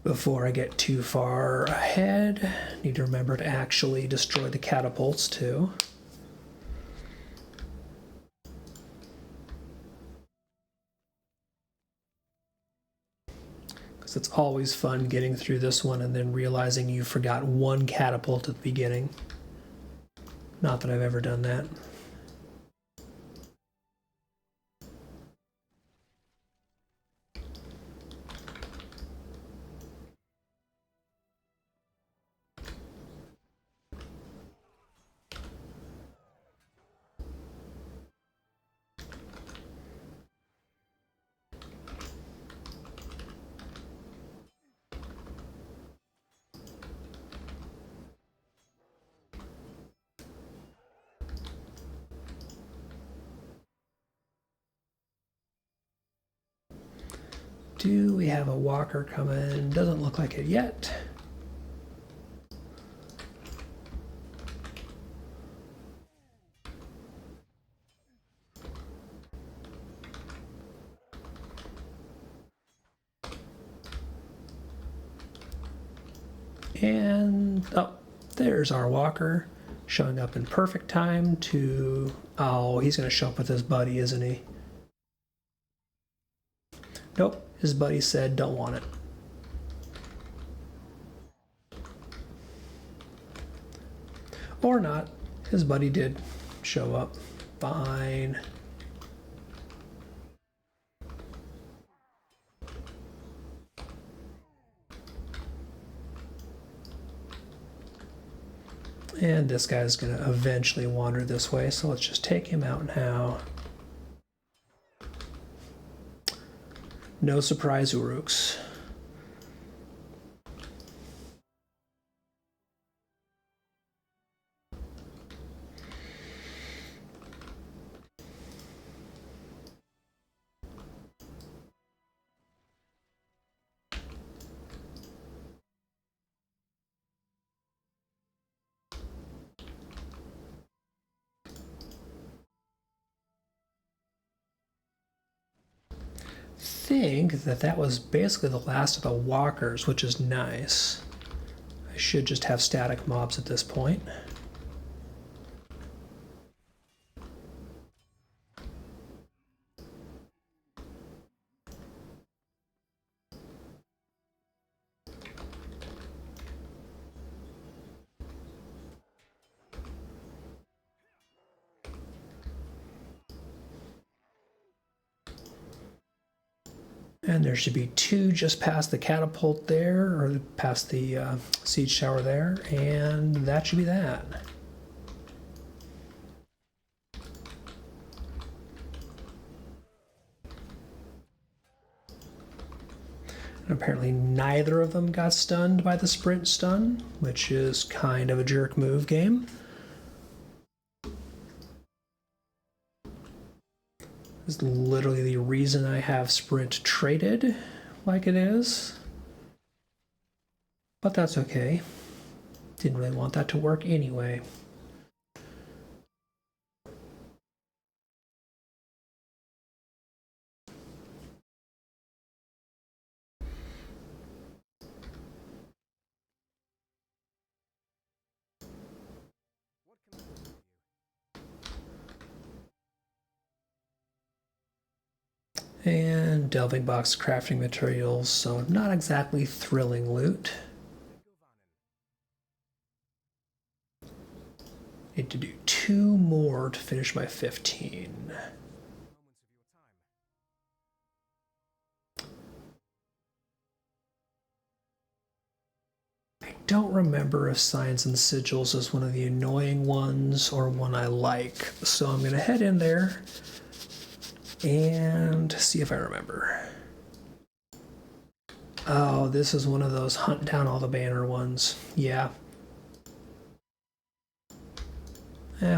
Before I get too far ahead, need to remember to actually destroy the catapults too. Because it's always fun getting through this one and then realizing you forgot one catapult at the beginning. Not that I've ever done that. Do we have a walker coming? Doesn't look like it yet. And, oh, there's our walker showing up in perfect time to, oh, he's going to show up with his buddy, isn't he? Nope, his buddy said don't want it. Or not, his buddy did show up. Fine. And this guy's going to eventually wander this way, so let's just take him out now. No surprise, Uruks. Think that that was basically the last of the walkers, which is nice. I should just have static mobs at this point. And there should be 2 just past the catapult there, or past the siege tower there, and that should be that. And apparently neither of them got stunned by the sprint stun, which is kind of a jerk move, game. Is literally the reason I have sprint traded like it is. But that's okay. Didn't really want that to work anyway. And delving box crafting materials, so not exactly thrilling loot. Need to do 2 more to finish my 15. I don't remember if Signs and Sigils is one of the annoying ones or one I like, so I'm going to head in there and see if I remember. Oh, this is one of those hunt down all the banner ones. Yeah.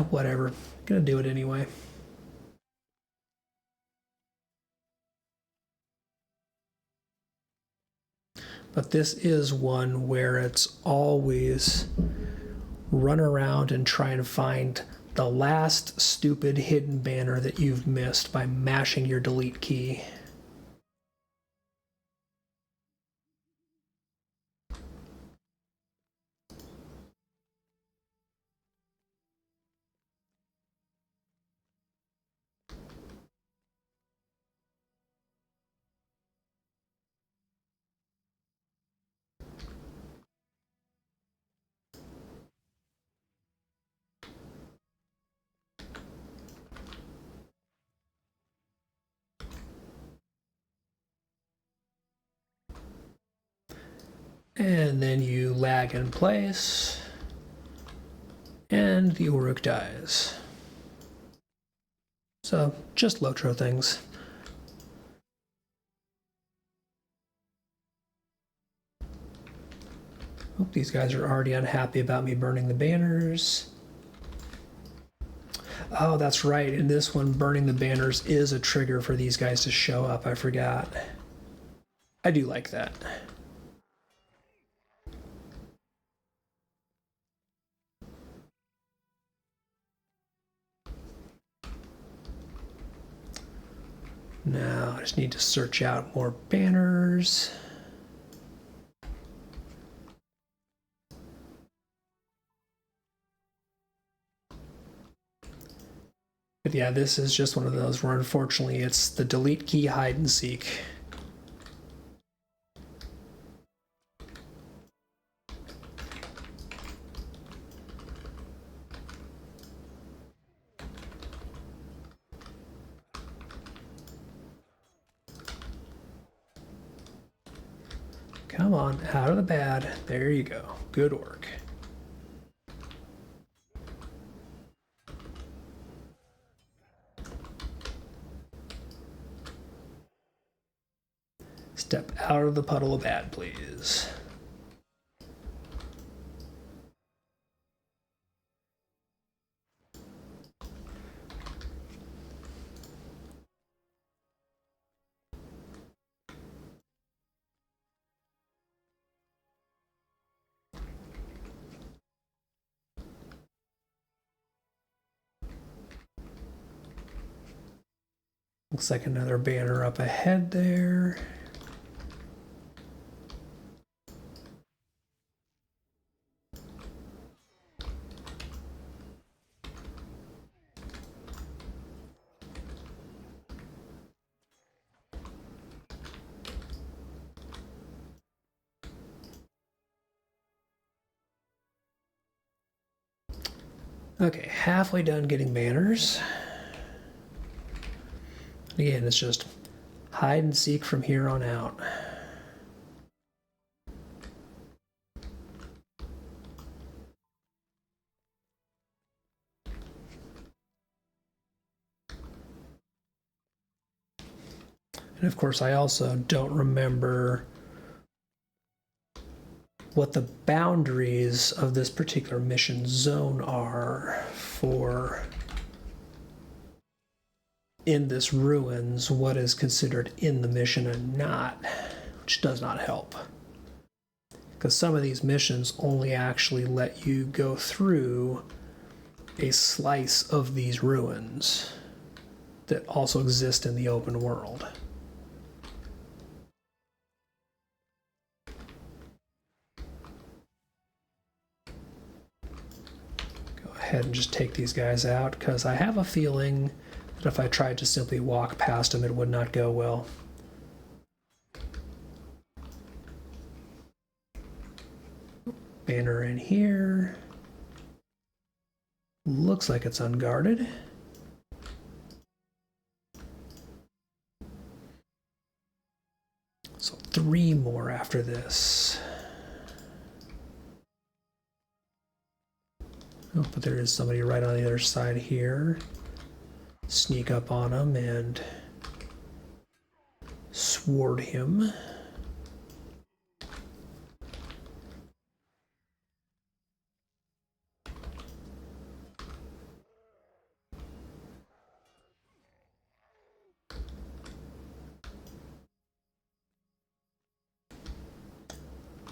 Whatever. Gonna do it anyway. But this is one where it's always run around and try and find the last stupid hidden banner that you've missed by mashing your delete key. And then you lag in place, and the Uruk dies. So, just Lotro things. Hope these guys are already unhappy about me burning the banners. Oh, that's right. In this one, burning the banners is a trigger for these guys to show up. I forgot. I do like that. Now, I just need to search out more banners. But yeah, this is just one of those where unfortunately it's the delete key hide and seek. Come on, out of the bad. There you go. Good work. Step out of the puddle of ad, please. Looks like another banner up ahead there. Okay, halfway done getting banners. Again, it's just hide and seek from here on out. And of course, I also don't remember what the boundaries of this particular mission zone are for in this ruins, what is considered in the mission and not, which does not help. Because some of these missions only actually let you go through a slice of these ruins that also exist in the open world. Ahead and just take these guys out, because I have a feeling that if I tried to simply walk past them, it would not go well. Banner in here. Looks like it's unguarded. So 3 more after this. Oh, but there is somebody right on the other side here. Sneak up on him and sword him.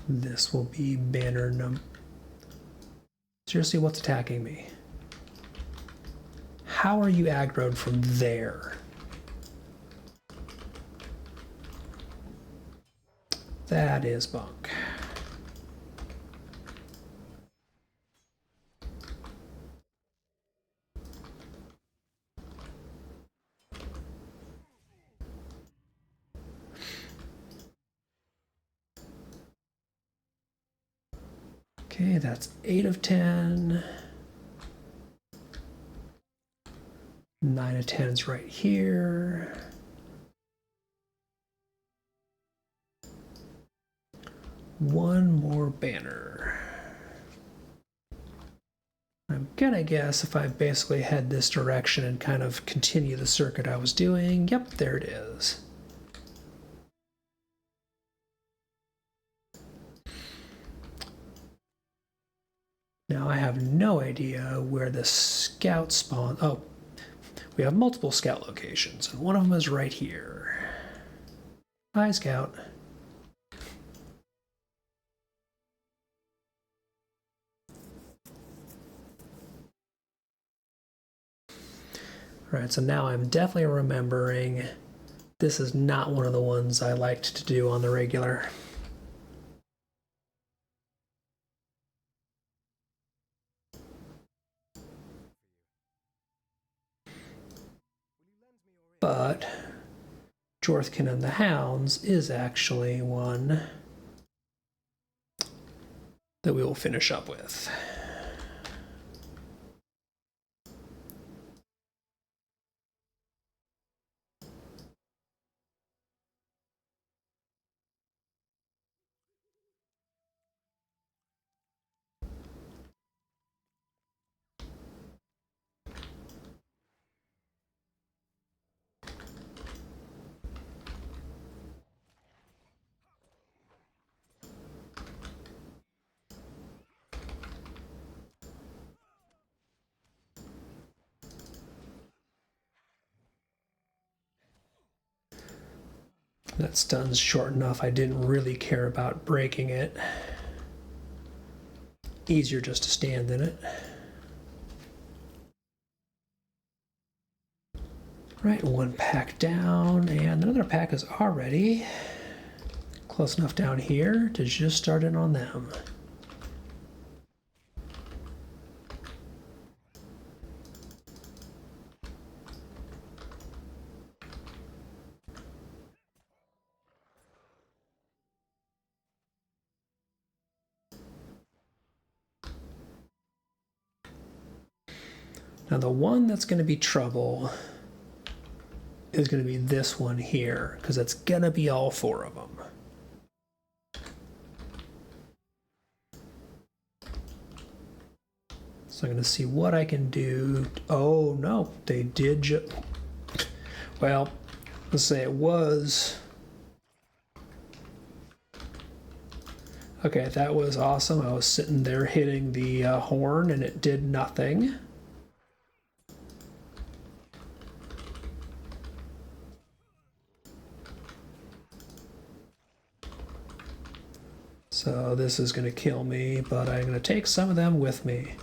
This will be banner number. Seriously, what's attacking me? How are you aggroed from there? That is bunk. Okay, that's 8 of 10. 9 of 10 is right here. One more banner. I'm gonna guess if I basically head this direction and kind of continue the circuit I was doing, yep, there it is. Now I have no idea where the scout spawn. Oh, we have multiple scout locations, and one of them is right here. Hi, Scout. All right, so now I'm definitely remembering this is not one of the ones I liked to do on the regular. But Jorthkin and the Hounds is actually one that we will finish up with. That stun's short enough, I didn't really care about breaking it. Easier just to stand in it. Right, one pack down, and another pack is already close enough down here to just start in on them. Now the one that's going to be trouble is going to be this one here, because it's going to be all four of them. So I'm going to see what I can do. Oh no, they did well, let's say it was. Okay, that was awesome. I was sitting there hitting the horn and it did nothing. So this is going to kill me, but I'm going to take some of them with me.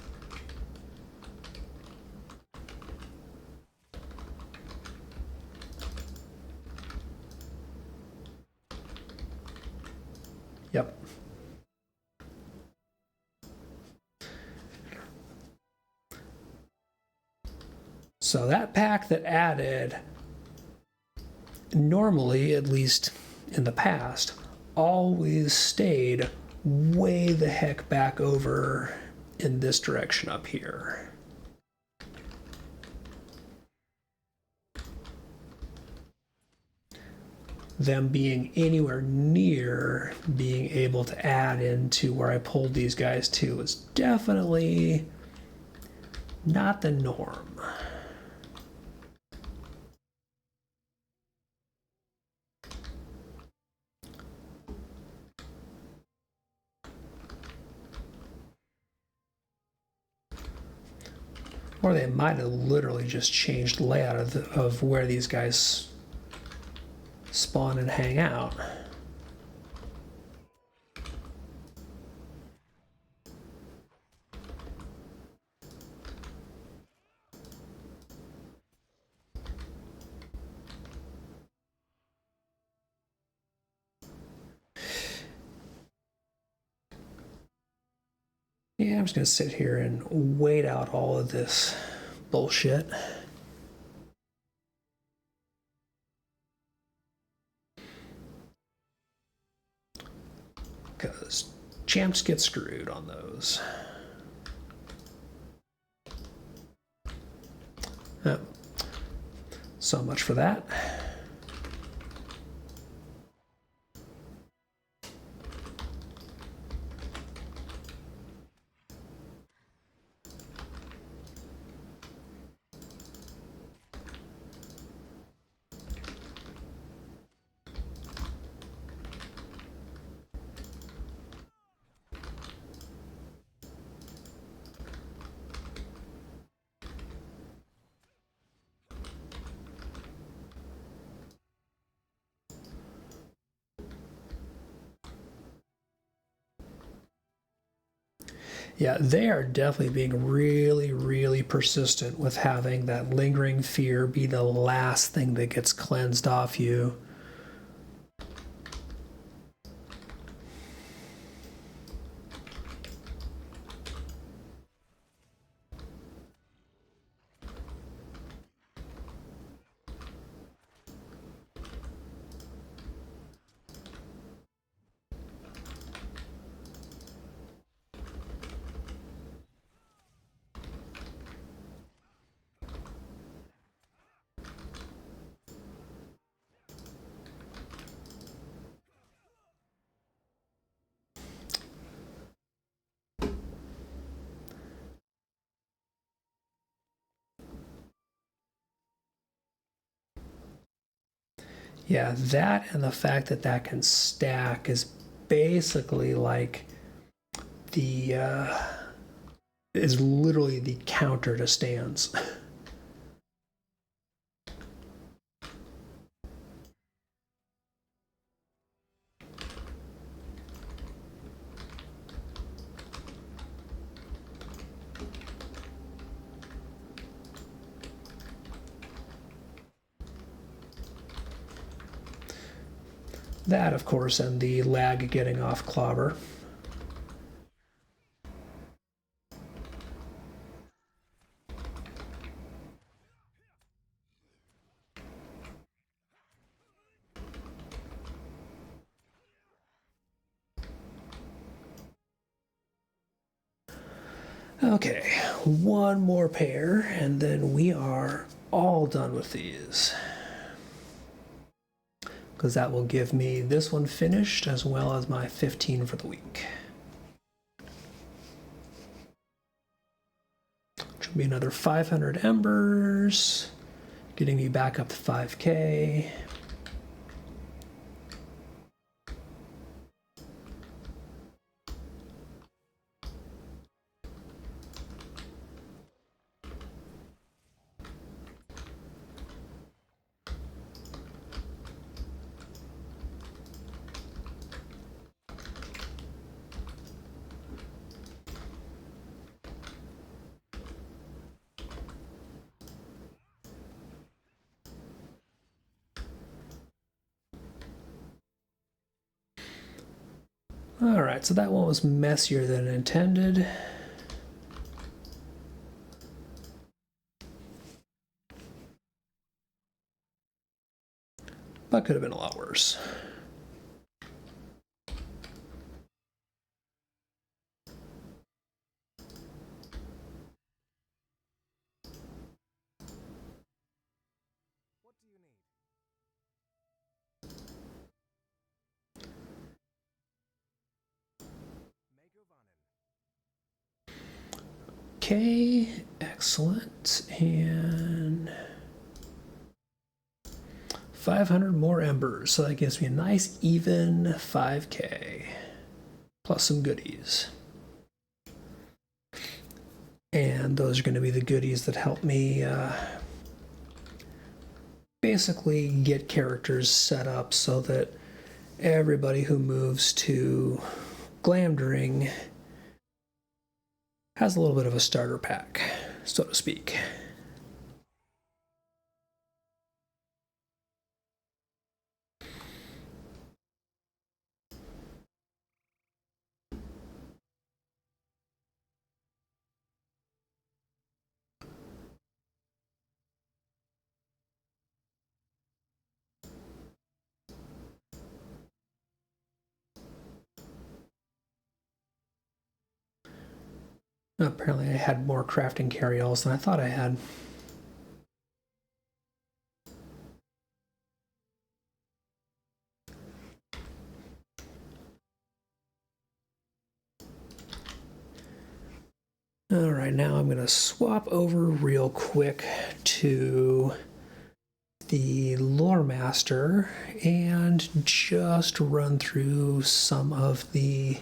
Yep. So that pack that added, normally, at least in the past, always stayed way the heck back over in this direction up here. Them being anywhere near being able to add into where I pulled these guys to is definitely not the norm. Or they might have literally just changed layout of where these guys spawn and hang out. Yeah, I'm just gonna sit here and wait out all of this bullshit. Because champs get screwed on those. Oh, so much for that. Yeah, they are definitely being really, really persistent with having that lingering fear be the last thing that gets cleansed off you. Yeah, that and the fact that that can stack is basically like the is literally the counter to stands. That, of course, and the lag getting off Clobber. Okay, one more pair, and then we are all done with these. Because that will give me this one finished as well as my 15 for the week. Which will be another 500 embers, getting me back up to 5K. Alright, so that one was messier than intended. But could have been a lot worse. Okay, excellent. And 500 more embers, so that gives me a nice even 5K plus some goodies. And those are going to be the goodies that help me basically get characters set up so that everybody who moves to Glamdring has a little bit of a starter pack, so to speak. Apparently I had more crafting carry-alls than I thought I had. All right, now I'm going to swap over real quick to the Lore Master and just run through some of the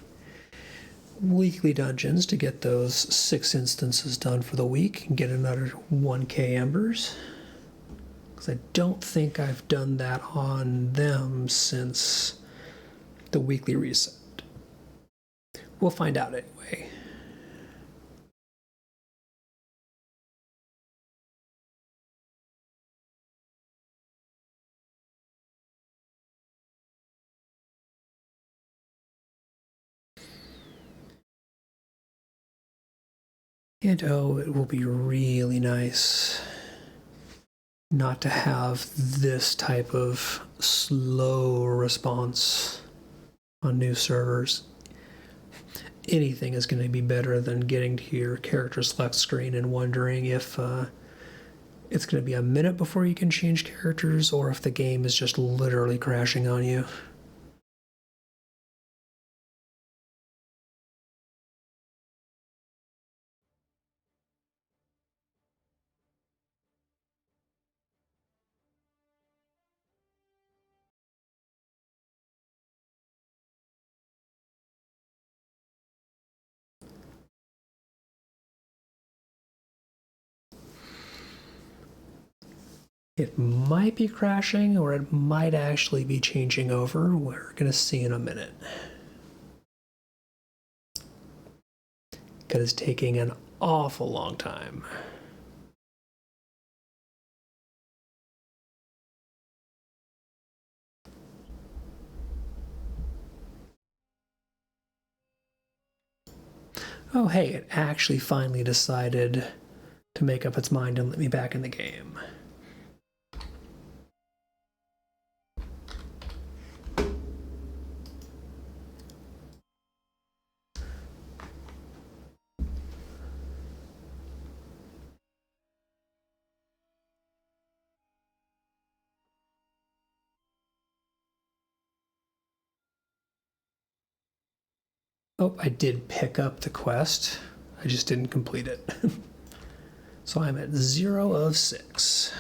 weekly dungeons to get those 6 instances done for the week and get another 1K embers. Because I don't think I've done that on them since the weekly reset. We'll find out anyway. And oh, it will be really nice not to have this type of slow response on new servers. Anything is going to be better than getting to your character select screen and wondering if it's going to be a minute before you can change characters or if the game is just literally crashing on you. It might be crashing or it might actually be changing over. We're going to see in a minute. Because it's taking an awful long time. Oh, hey, it actually finally decided to make up its mind and let me back in the game. Oh, I did pick up the quest. I just didn't complete it. So I'm at 0 of 6.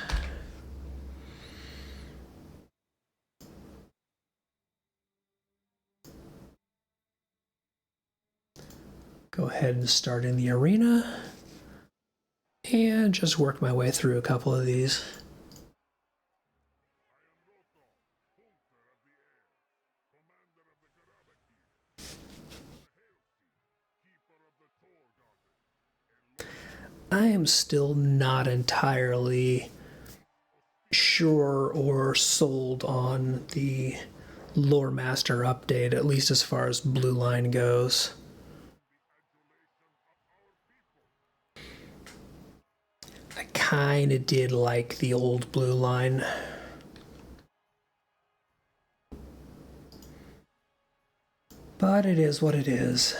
Go ahead and start in the arena and just work my way through a couple of these. I am still not entirely sure or sold on the Lore Master update, at least as far as Blue Line goes. I kind of did like the old Blue Line. But it is what it is.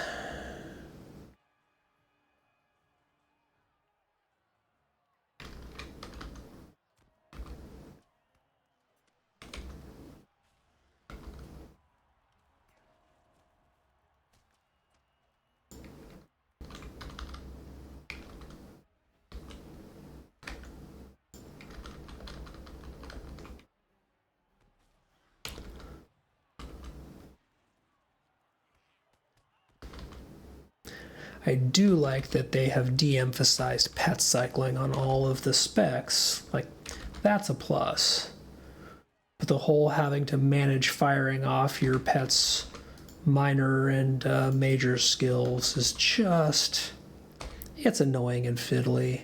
I do like that they have de-emphasized pet cycling on all of the specs. Like, that's a plus. But the whole having to manage firing off your pet's minor and major skills is just... it's annoying and fiddly.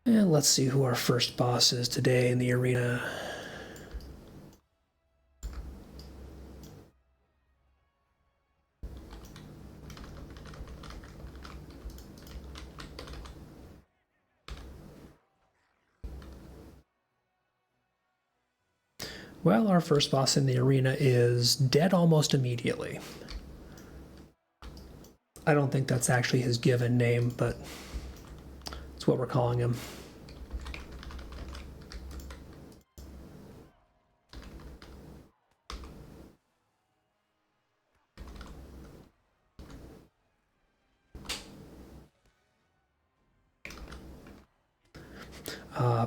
And let's see who our first boss is today in the arena. Well, our first boss in the arena is dead almost immediately. I don't think that's actually his given name, but it's what we're calling him.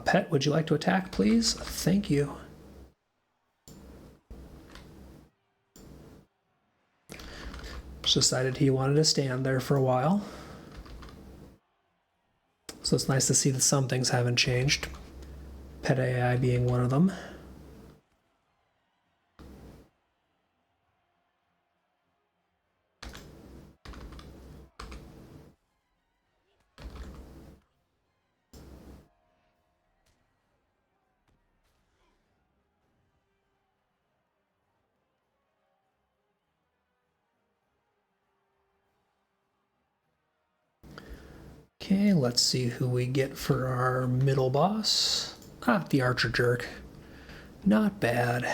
Pet, would you like to attack, please? Thank you. Just decided he wanted to stand there for a while. So it's nice to see that some things haven't changed. Pet AI being one of them. Okay, let's see who we get for our middle boss. Ah, the Archer Jerk. Not bad.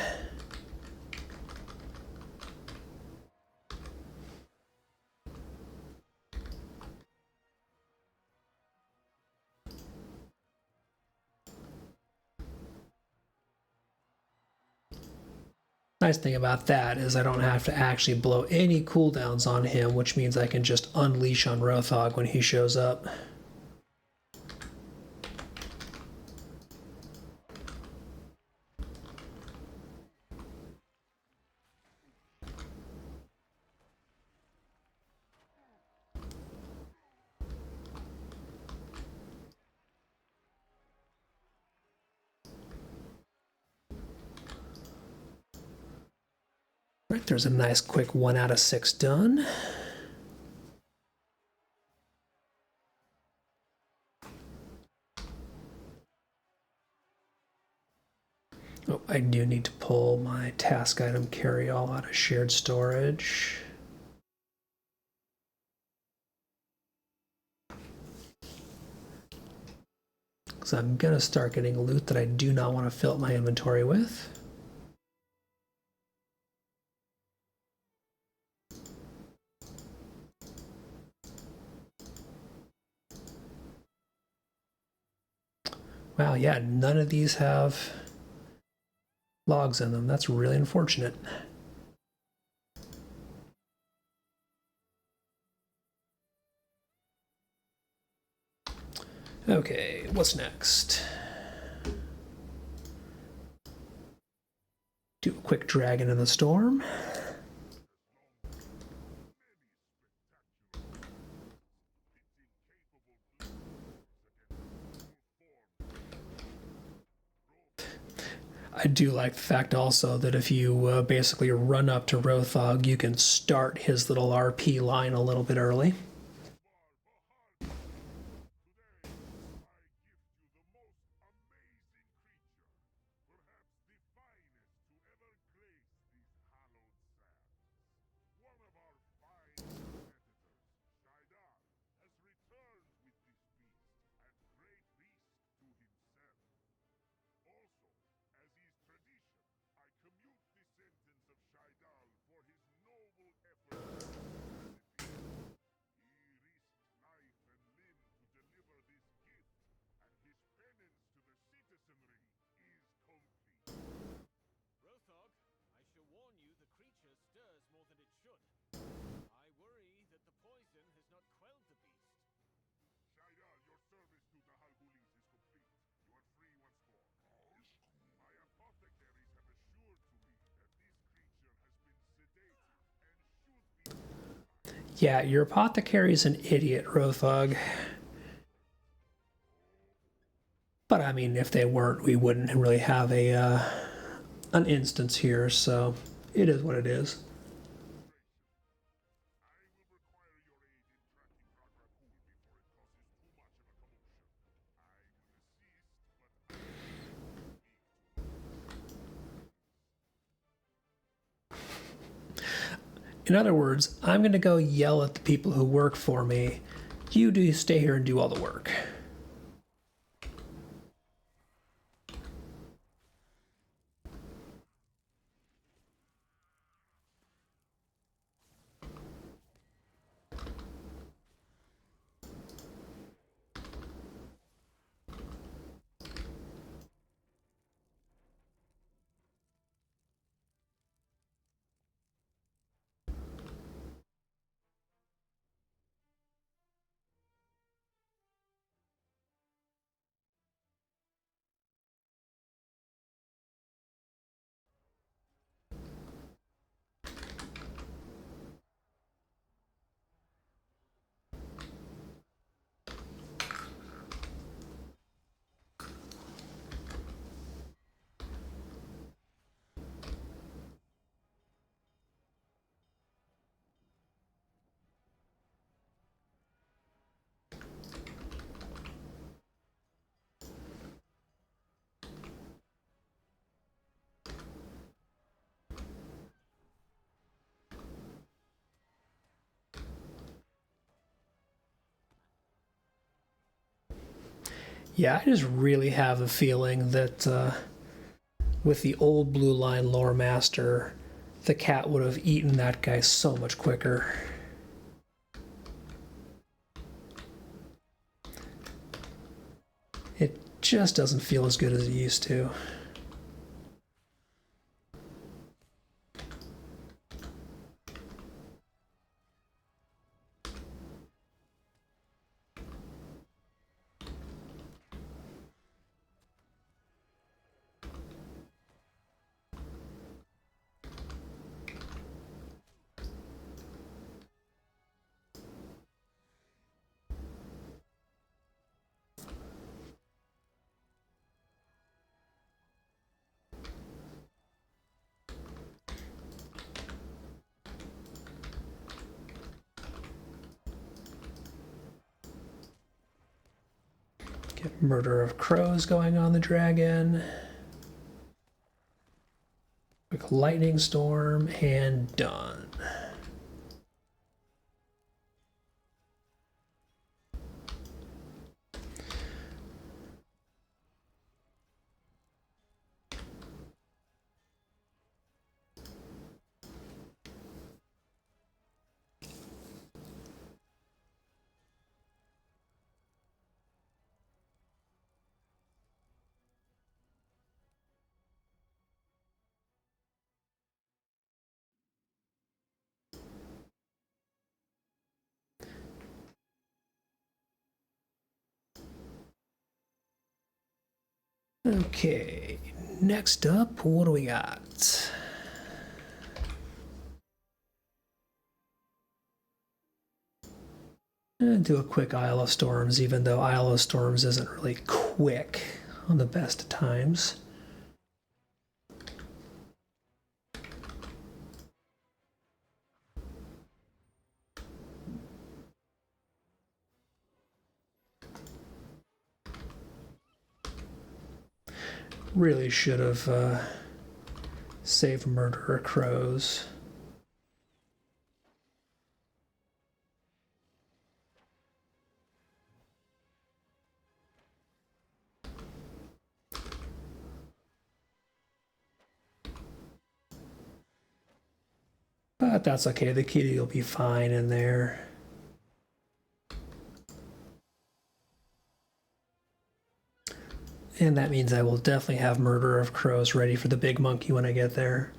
Nice thing about that is I don't have to actually blow any cooldowns on him, which means I can just unleash on Rothog when he shows up. Right, there's a nice quick 1 out of 6 done. Oh, I do need to pull my task item carry all out of shared storage. So I'm gonna start getting loot that I do not want to fill up my inventory with. Wow, yeah, none of these have logs in them. That's really unfortunate. Okay, what's next? Do a quick Dragon in the Storm. I do like the fact also that if you basically run up to Rothog, you can start his little RP line a little bit early. Yeah, your apothecary's an idiot, Rothog. But I mean, if they weren't, we wouldn't really have an instance here, so it is what it is. In other words, I'm going to go yell at the people who work for me. You do stay here and do all the work. Yeah, I just really have a feeling that with the old Blue Line lore master, the cat would have eaten that guy so much quicker. It just doesn't feel as good as it used to. Get Murder of Crows going on the dragon. Quick lightning storm and done. Okay, next up, what do we got? Do a quick Isle of Storms, even though Isle of Storms isn't really quick on the best of times. Really should have saved Murderer Crows. But that's okay, the kitty will be fine in there. And that means I will definitely have Murder of Crows ready for the big monkey when I get there.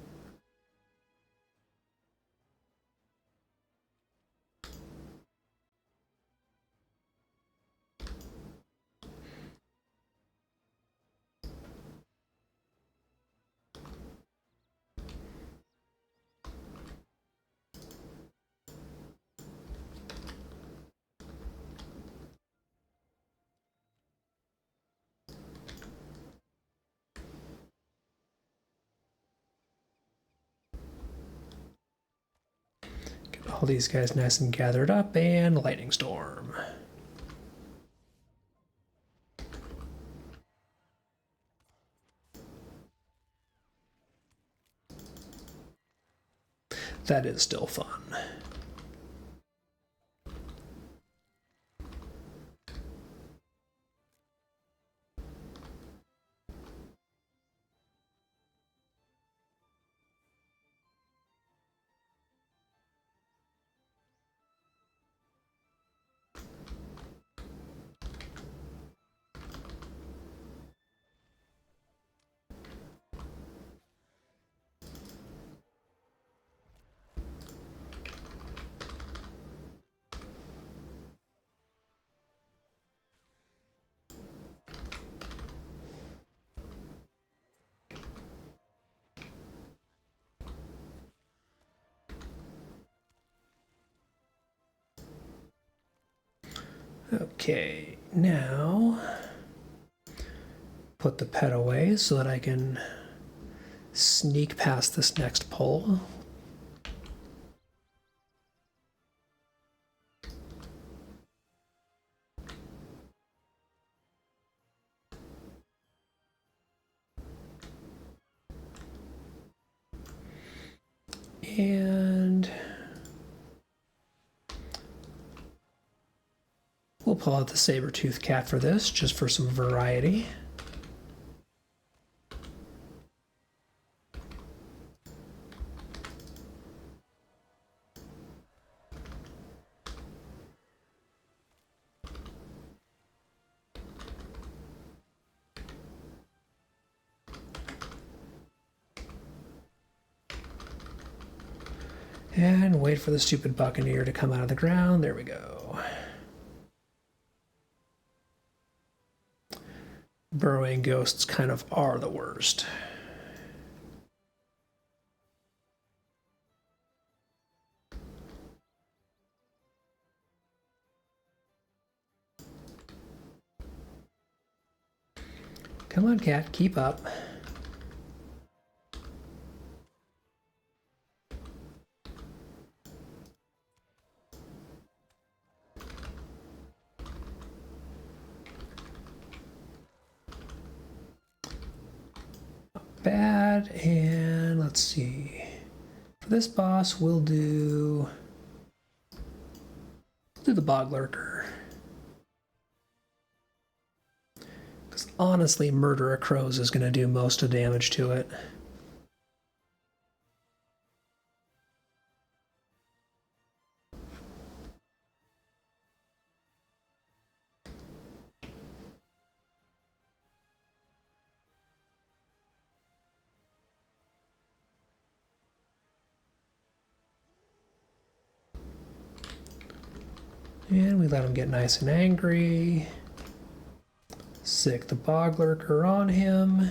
All these guys nice and gathered up, and lightning storm. That is still fun. Okay, now put the pet away so that I can sneak past this next pull. And we'll pull out the saber-toothed cat for this, just for some variety. And wait for the stupid buccaneer to come out of the ground. There we go. Burrowing ghosts kind of are the worst. Come on, cat, keep up. bad. And let's see. For this boss, we'll do the Bog Lurker. Because honestly, Murder of Crows is going to do most of the damage to it. And we let him get nice and angry. Sick the Bog Lurker on him.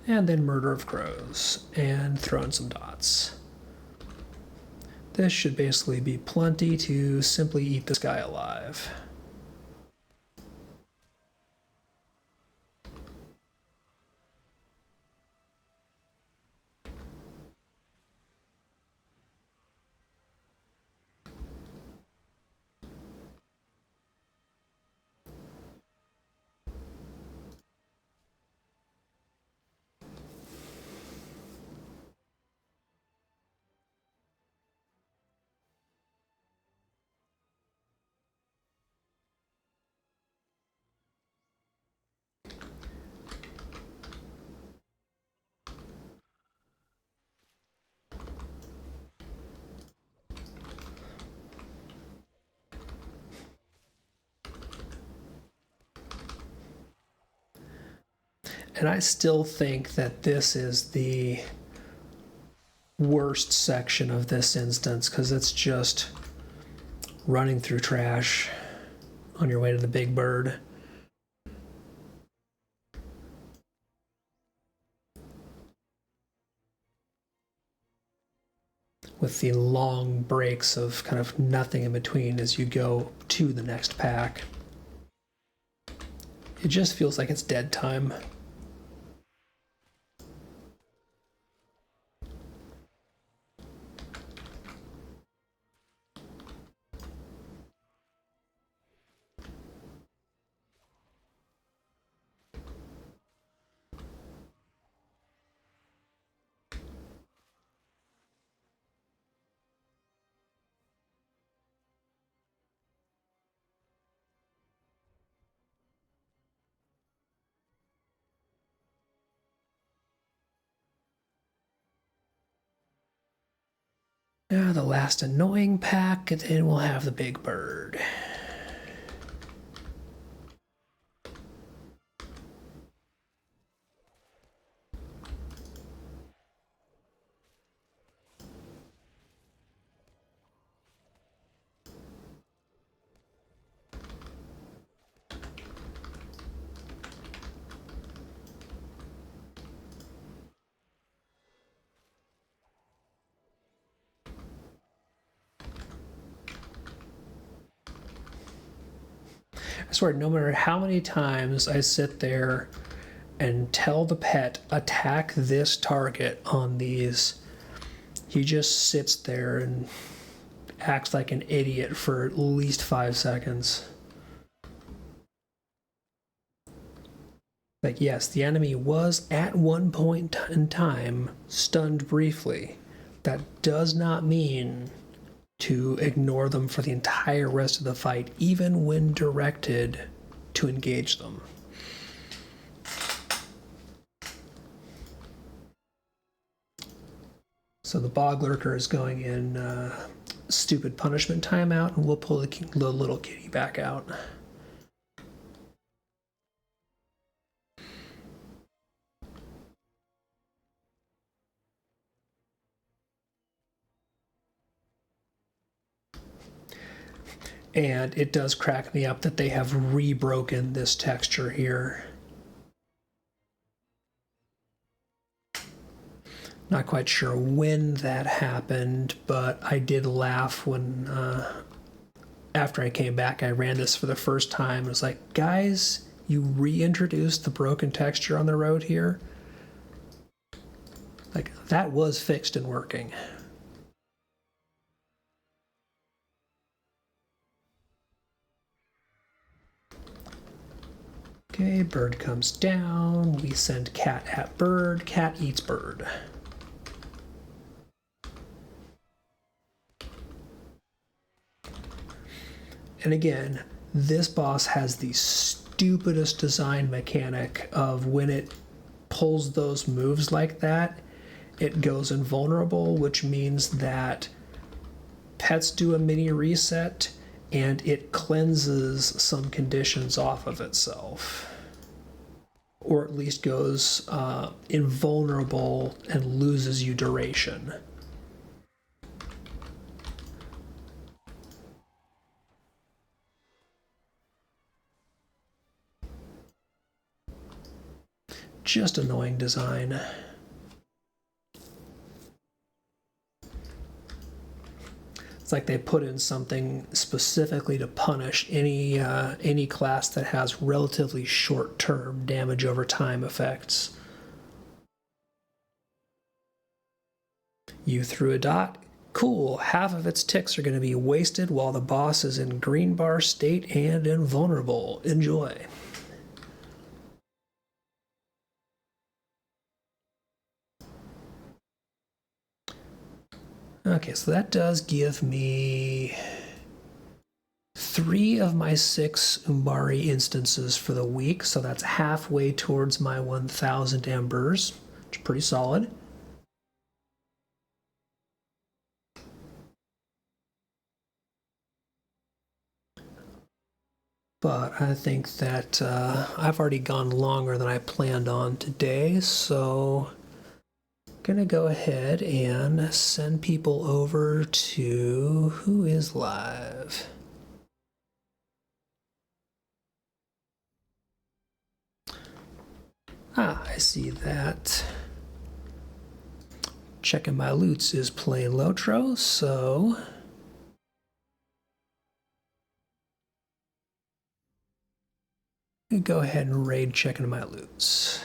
And then Murder of Crows. And throw in some dots. This should basically be plenty to simply eat this guy alive. And I still think that this is the worst section of this instance because it's just running through trash on your way to the big bird. With the long breaks of kind of nothing in between as you go to the next pack. It just feels like it's dead time. Now the last annoying pack, and then we'll have the big bird. I swear, no matter how many times I sit there and tell the pet, attack this target on these, he just sits there and acts like an idiot for at least 5 seconds. Like, yes, the enemy was at one point in time stunned briefly. That does not mean to ignore them for the entire rest of the fight, even when directed to engage them. So the Bog Lurker is going in stupid punishment timeout, and we'll pull the little kitty back out. And it does crack me up that they have re-broken this texture here. Not quite sure when that happened, but I did laugh when, after I came back, I ran this for the first time. It was like, guys, you reintroduced the broken texture on the road here? Like, that was fixed and working. Okay, bird comes down. We send cat at bird. Cat eats bird. And again, this boss has the stupidest design mechanic of when it pulls those moves like that, it goes invulnerable, which means that pets do a mini reset and it cleanses some conditions off of itself. Or at least goes invulnerable and loses you duration. Just annoying design. It's like they put in something specifically to punish any class that has relatively short-term damage over time effects. You threw a dot. Cool, half of its ticks are going to be wasted while the boss is in green bar state and invulnerable. Enjoy. Okay, so that does give me 3 of my 6 Umbari instances for the week, so that's halfway towards my 1,000 embers, which is pretty solid. But I think that I've already gone longer than I planned on today, so gonna go ahead and send people over to who is live. I see that. Checking my loots is playing Lotro, so go ahead and raid checking my loots.